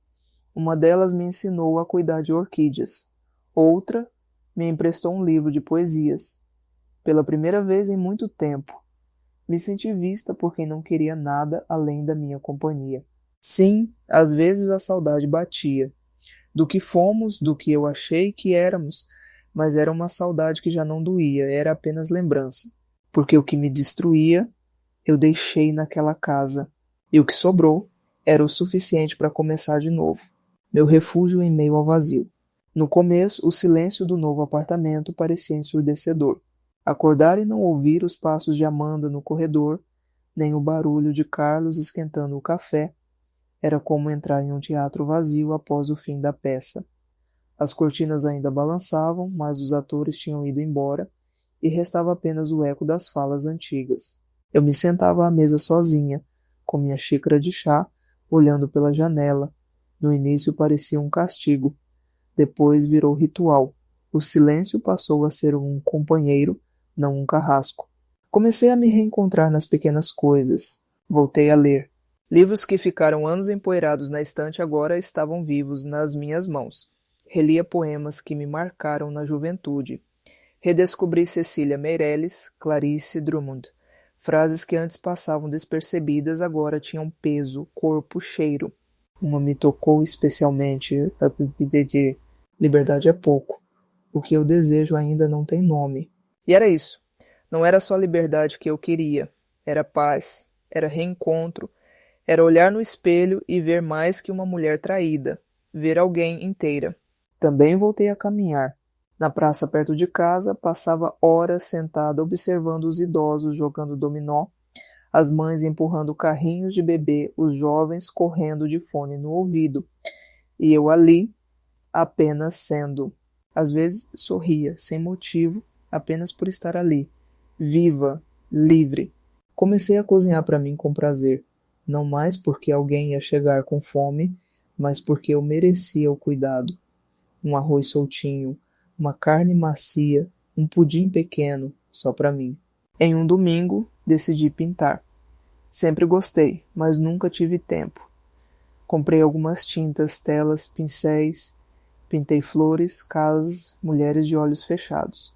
Uma delas me ensinou a cuidar de orquídeas. Outra me emprestou um livro de poesias. Pela primeira vez em muito tempo, me senti vista por quem não queria nada além da minha companhia. Sim, às vezes a saudade batia. Do que fomos, do que eu achei que éramos, mas era uma saudade que já não doía, era apenas lembrança. Porque o que me destruía, eu deixei naquela casa. E o que sobrou era o suficiente para começar de novo. Meu refúgio em meio ao vazio. No começo, o silêncio do novo apartamento parecia ensurdecedor. Acordar e não ouvir os passos de Amanda no corredor, nem o barulho de Carlos esquentando o café, era como entrar em um teatro vazio após o fim da peça. As cortinas ainda balançavam, mas os atores tinham ido embora, e restava apenas o eco das falas antigas. Eu me sentava à mesa sozinha, com minha xícara de chá, olhando pela janela. No início parecia um castigo. Depois virou ritual. O silêncio passou a ser um companheiro, não um carrasco. Comecei a me reencontrar nas pequenas coisas. Voltei a ler. Livros que ficaram anos empoeirados na estante agora estavam vivos nas minhas mãos. Relia poemas que me marcaram na juventude. Redescobri Cecília Meirelles, Clarice Drummond. Frases que antes passavam despercebidas agora tinham peso, corpo, cheiro. Uma me tocou especialmente, a de liberdade é pouco. O que eu desejo ainda não tem nome. E era isso. Não era só liberdade que eu queria. Era paz, era reencontro, era olhar no espelho e ver mais que uma mulher traída, ver alguém inteira. Também voltei a caminhar. Na praça perto de casa, passava horas sentada observando os idosos jogando dominó, as mães empurrando carrinhos de bebê, os jovens correndo de fone no ouvido. E eu ali, apenas sendo. Às vezes sorria, sem motivo, apenas por estar ali, viva, livre. Comecei a cozinhar para mim com prazer, não mais porque alguém ia chegar com fome, mas porque eu merecia o cuidado. Um arroz soltinho, uma carne macia, um pudim pequeno, só para mim. Em um domingo, decidi pintar. Sempre gostei, mas nunca tive tempo. Comprei algumas tintas, telas, pincéis. Pintei flores, casas, mulheres de olhos fechados.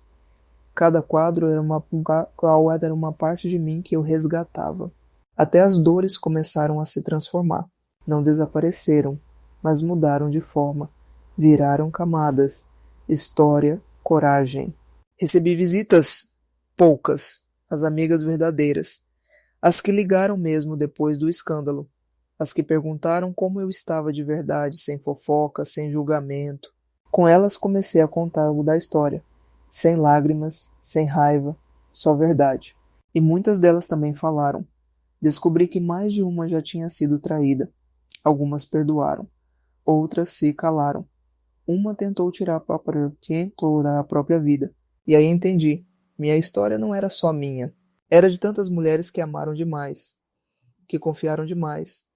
Cada quadro era uma parte de mim que eu resgatava. Até as dores começaram a se transformar. Não desapareceram, mas mudaram de forma. Viraram camadas. História, coragem. Recebi visitas? Poucas. As amigas verdadeiras. As que ligaram mesmo depois do escândalo. As que perguntaram como eu estava de verdade, sem fofoca, sem julgamento. Com elas comecei a contar algo da história. Sem lágrimas, sem raiva, só verdade. E muitas delas também falaram. Descobri que mais de uma já tinha sido traída. Algumas perdoaram. Outras se calaram. Uma tentou tirar a própria vida. E aí entendi. Minha história não era só minha. Era de tantas mulheres que amaram demais, que confiaram demais,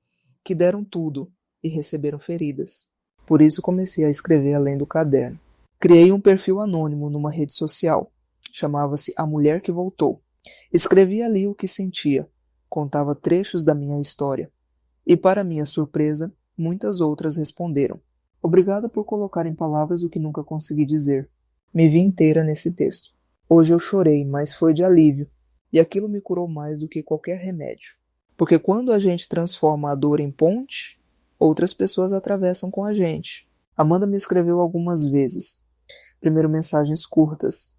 que deram tudo e receberam feridas. Por isso comecei a escrever além do caderno. Criei um perfil anônimo numa rede social. Chamava-se A Mulher que Voltou. Escrevi ali o que sentia. Contava trechos da minha história. E para minha surpresa, muitas outras responderam. Obrigada por colocar em palavras o que nunca consegui dizer. Me vi inteira nesse texto. Hoje eu chorei, mas foi de alívio, e aquilo me curou mais do que qualquer remédio. Porque quando a gente transforma a dor em ponte, outras pessoas atravessam com a gente. Amanda me escreveu algumas vezes. Primeiro mensagens curtas,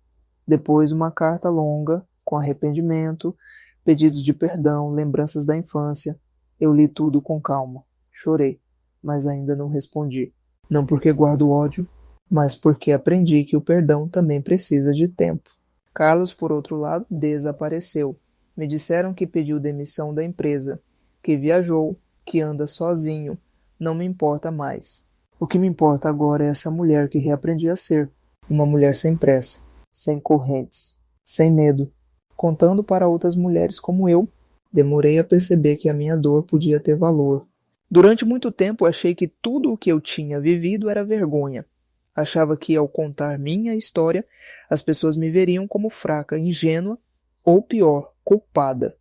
depois uma carta longa, com arrependimento, pedidos de perdão, lembranças da infância. Eu li tudo com calma. Chorei, mas ainda não respondi. Não porque guardo ódio, mas porque aprendi que o perdão também precisa de tempo. Carlos, por outro lado, desapareceu. Me disseram que pediu demissão da empresa, que viajou, que anda sozinho. Não me importa mais. O que me importa agora é essa mulher que reaprendi a ser. Uma mulher sem pressa, sem correntes, sem medo, contando para outras mulheres como eu. Demorei a perceber que a minha dor podia ter valor. Durante muito tempo achei que tudo o que eu tinha vivido era vergonha. Achava que ao contar minha história, as pessoas me veriam como fraca, ingênua ou pior, culpada.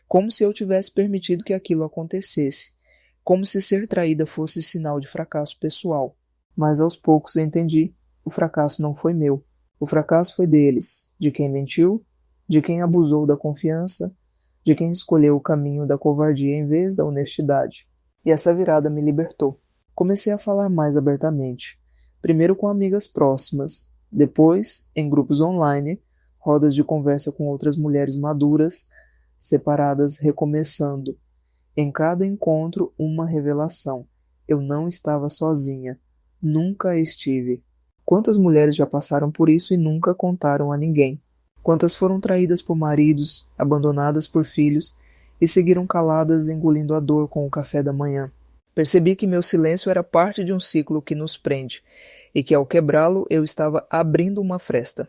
Como se eu tivesse permitido que aquilo acontecesse. Como se ser traída fosse sinal de fracasso pessoal. Mas aos poucos entendi. O fracasso não foi meu. O fracasso foi deles, de quem mentiu, de quem abusou da confiança, de quem escolheu o caminho da covardia em vez da honestidade. E essa virada me libertou. Comecei a falar mais abertamente. Primeiro com amigas próximas, depois em grupos online, rodas de conversa com outras mulheres maduras, separadas, recomeçando. Em cada encontro, uma revelação. Eu não estava sozinha. Nunca estive. Quantas mulheres já passaram por isso e nunca contaram a ninguém? Quantas foram traídas por maridos, abandonadas por filhos e seguiram caladas engolindo a dor com o café da manhã? Percebi que meu silêncio era parte de um ciclo que nos prende e que ao quebrá-lo eu estava abrindo uma fresta.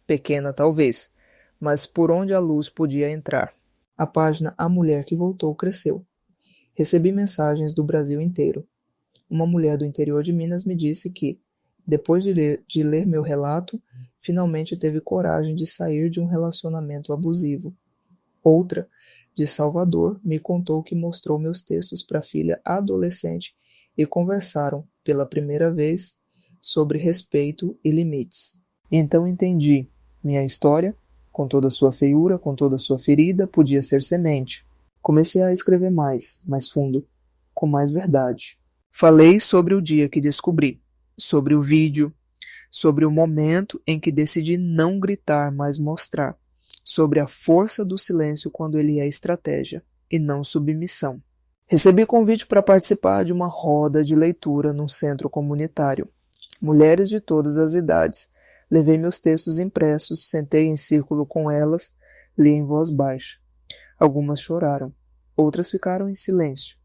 Pequena talvez, mas por onde a luz podia entrar. A página A Mulher que Voltou cresceu. Recebi mensagens do Brasil inteiro. Uma mulher do interior de Minas me disse que, depois de ler meu relato, finalmente teve coragem de sair de um relacionamento abusivo. Outra, de Salvador, me contou que mostrou meus textos para a filha adolescente e conversaram, pela primeira vez, sobre respeito e limites. Então entendi. Minha história, com toda a sua feiura, com toda a sua ferida, podia ser semente. Comecei a escrever mais fundo, com mais verdade. Falei sobre o dia que descobri, sobre o vídeo, sobre o momento em que decidi não gritar, mas mostrar, sobre a força do silêncio quando ele é estratégia e não submissão. Recebi convite para participar de uma roda de leitura num centro comunitário. Mulheres de todas as idades. Levei meus textos impressos, sentei em círculo com elas, li em voz baixa. Algumas choraram, outras ficaram em silêncio.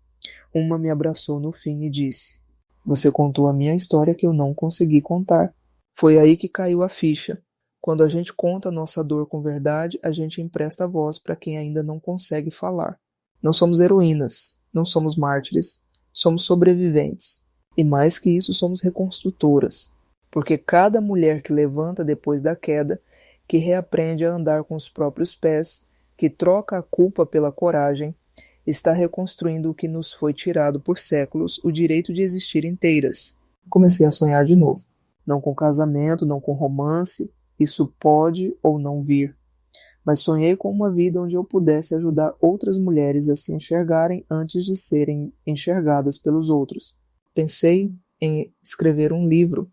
Uma me abraçou no fim e disse: "Você contou a minha história que eu não consegui contar." Foi aí que caiu a ficha. Quando a gente conta a nossa dor com verdade, a gente empresta voz para quem ainda não consegue falar. Não somos heroínas, não somos mártires, somos sobreviventes. E mais que isso, somos reconstrutoras. Porque cada mulher que levanta depois da queda, que reaprende a andar com os próprios pés, que troca a culpa pela coragem, está reconstruindo o que nos foi tirado por séculos, o direito de existir inteiras. Comecei a sonhar de novo. Não com casamento, não com romance, isso pode ou não vir. Mas sonhei com uma vida onde eu pudesse ajudar outras mulheres a se enxergarem antes de serem enxergadas pelos outros. Pensei em escrever um livro,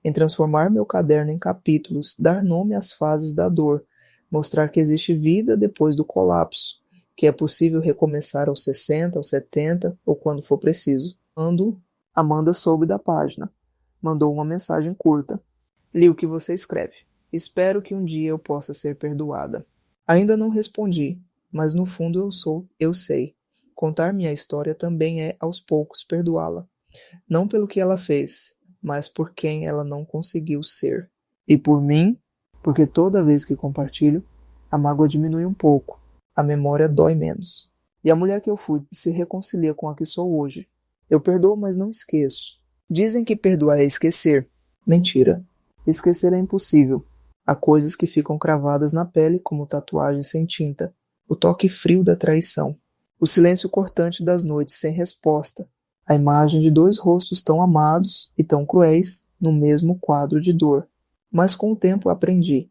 em transformar meu caderno em capítulos, dar nome às fases da dor, mostrar que existe vida depois do colapso, que é possível recomeçar aos 60, aos 70 ou quando for preciso. Quando Amanda soube da página, mandou uma mensagem curta. Li o que você escreve. Espero que um dia eu possa ser perdoada. Ainda não respondi, mas no fundo eu sei. Contar minha história também é, aos poucos, perdoá-la. Não pelo que ela fez, mas por quem ela não conseguiu ser. E por mim, porque toda vez que compartilho, a mágoa diminui um pouco, a memória dói menos. E a mulher que eu fui se reconcilia com a que sou hoje. Eu perdoo, mas não esqueço. Dizem que perdoar é esquecer. Mentira. Esquecer é impossível. Há coisas que ficam cravadas na pele como tatuagens sem tinta, o toque frio da traição, o silêncio cortante das noites sem resposta, a imagem de dois rostos tão amados e tão cruéis no mesmo quadro de dor. Mas com o tempo aprendi.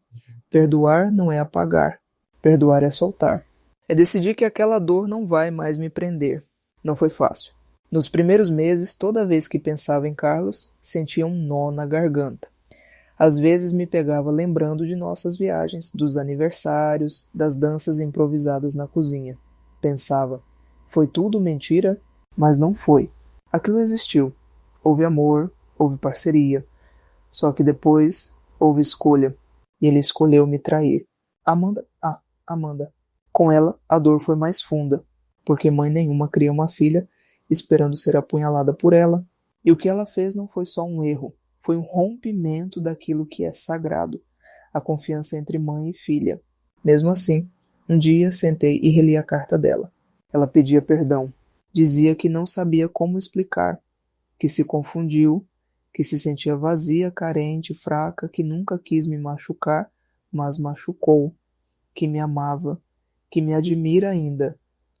Perdoar não é apagar. Perdoar é soltar. É decidir que aquela dor não vai mais me prender. Não foi fácil. Nos primeiros meses, toda vez que pensava em Carlos, sentia um nó na garganta. Às vezes me pegava lembrando de nossas viagens, dos aniversários, das danças improvisadas na cozinha. Pensava, foi tudo mentira? Mas não foi. Aquilo existiu. Houve amor, houve parceria. Só que depois houve escolha. E ele escolheu me trair. Amanda. Com ela, a dor foi mais funda, porque mãe nenhuma cria uma filha esperando ser apunhalada por ela. E o que ela fez não foi só um erro. Foi um rompimento daquilo que é sagrado, a confiança entre mãe e filha. Mesmo assim, um dia sentei e reli a carta dela. Ela pedia perdão. Dizia que não sabia como explicar, que se confundiu, que se sentia vazia, carente, fraca, que nunca quis me machucar, mas machucou, que me amava, que me admira ainda,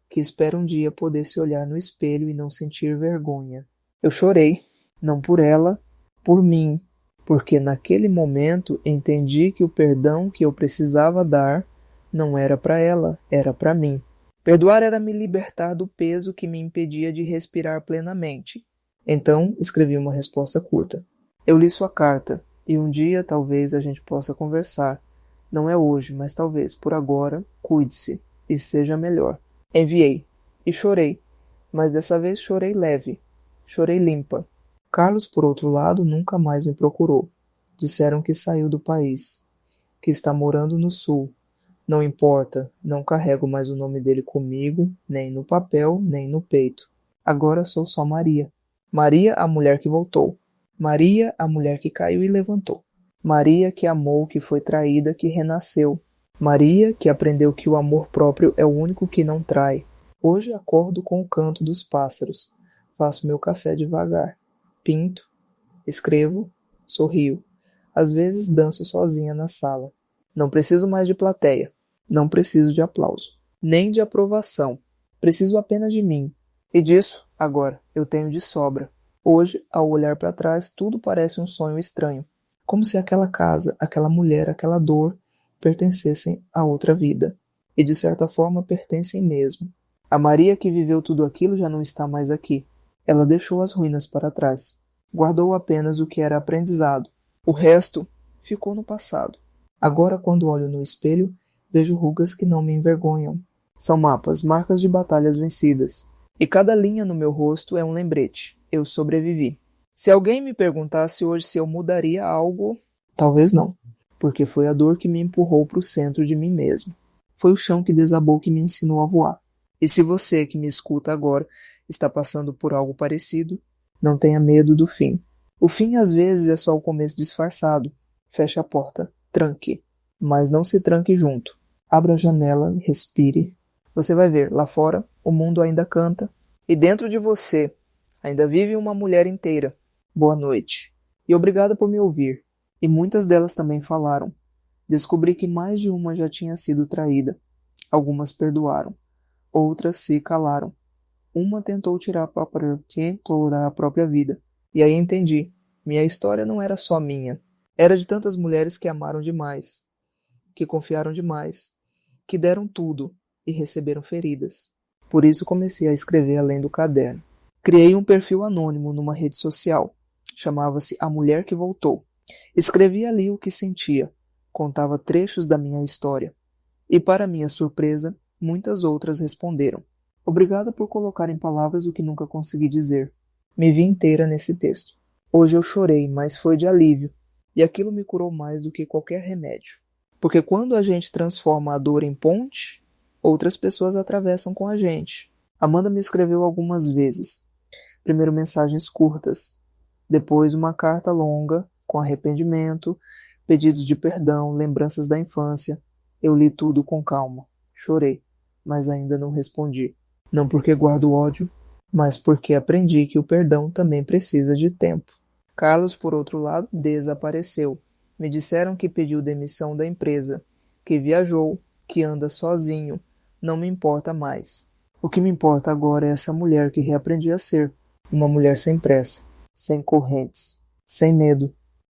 que espera um dia poder se olhar no espelho e não sentir vergonha. Eu chorei, não por ela, por mim, porque naquele momento entendi que o perdão que eu precisava dar não era para ela, era para mim. Perdoar era me libertar do peso que me impedia de respirar plenamente. Então escrevi uma resposta curta. Eu li sua carta, e um dia talvez a gente possa conversar. Não é hoje, mas talvez, por agora, cuide-se e seja melhor. Enviei, e chorei, mas dessa vez chorei leve, chorei limpa. Carlos, por outro lado, nunca mais me procurou. Disseram que saiu do país, que está morando no sul. Não importa, não carrego mais o nome dele comigo, nem no papel, nem no peito. Agora sou só Maria. Maria, a mulher que voltou. Maria, a mulher que caiu e levantou. Maria, que amou, que foi traída, que renasceu. Maria, que aprendeu que o amor próprio é o único que não trai. Hoje acordo com o canto dos pássaros. Faço meu café devagar. Pinto, escrevo, sorrio. Às vezes danço sozinha na sala. Não preciso mais de plateia. Não preciso de aplauso. Nem de aprovação. Preciso apenas de mim. E disso, agora, eu tenho de sobra. Hoje, ao olhar para trás, tudo parece um sonho estranho. Como se aquela casa, aquela mulher, aquela dor pertencessem a outra vida. E de certa forma pertencem mesmo. A Maria que viveu tudo aquilo já não está mais aqui. Ela deixou as ruínas para trás. Guardou apenas o que era aprendizado. O resto ficou no passado. Agora, quando olho no espelho, vejo rugas que não me envergonham. São mapas, marcas de batalhas vencidas. E cada linha no meu rosto é um lembrete. Eu sobrevivi. Se alguém me perguntasse hoje se eu mudaria algo, talvez não. Porque foi a dor que me empurrou para o centro de mim mesmo. Foi o chão que desabou que me ensinou a voar. E se você que me escuta agora está passando por algo parecido, não tenha medo do fim. O fim às vezes é só o começo disfarçado. Feche a porta, tranque. Mas não se tranque junto. Abra a janela, respire. Você vai ver, lá fora, o mundo ainda canta. E dentro de você, ainda vive uma mulher inteira. Boa noite. E obrigada por me ouvir. E muitas delas também falaram. Descobri que mais de uma já tinha sido traída. Algumas perdoaram. Outras se calaram. Uma tentou tirar a própria vida. E aí entendi. Minha história não era só minha. Era de tantas mulheres que amaram demais, que confiaram demais, que deram tudo e receberam feridas. Por isso comecei a escrever além do caderno. Criei um perfil anônimo numa rede social. Chamava-se A Mulher que Voltou. Escrevi ali o que sentia. Contava trechos da minha história. E para minha surpresa, muitas outras responderam. Obrigada por colocar em palavras o que nunca consegui dizer. Me vi inteira nesse texto. Hoje eu chorei, mas foi de alívio. E aquilo me curou mais do que qualquer remédio. Porque quando a gente transforma a dor em ponte, outras pessoas atravessam com a gente. Amanda me escreveu algumas vezes. Primeiro mensagens curtas. Depois uma carta longa, com arrependimento, pedidos de perdão, lembranças da infância. Eu li tudo com calma. Chorei, mas ainda não respondi. Não porque guardo ódio, mas porque aprendi que o perdão também precisa de tempo. Carlos, por outro lado, desapareceu. Me disseram que pediu demissão da empresa, que viajou, que anda sozinho. Não me importa mais. O que me importa agora é essa mulher que reaprendi a ser. Uma mulher sem pressa, sem correntes, sem medo,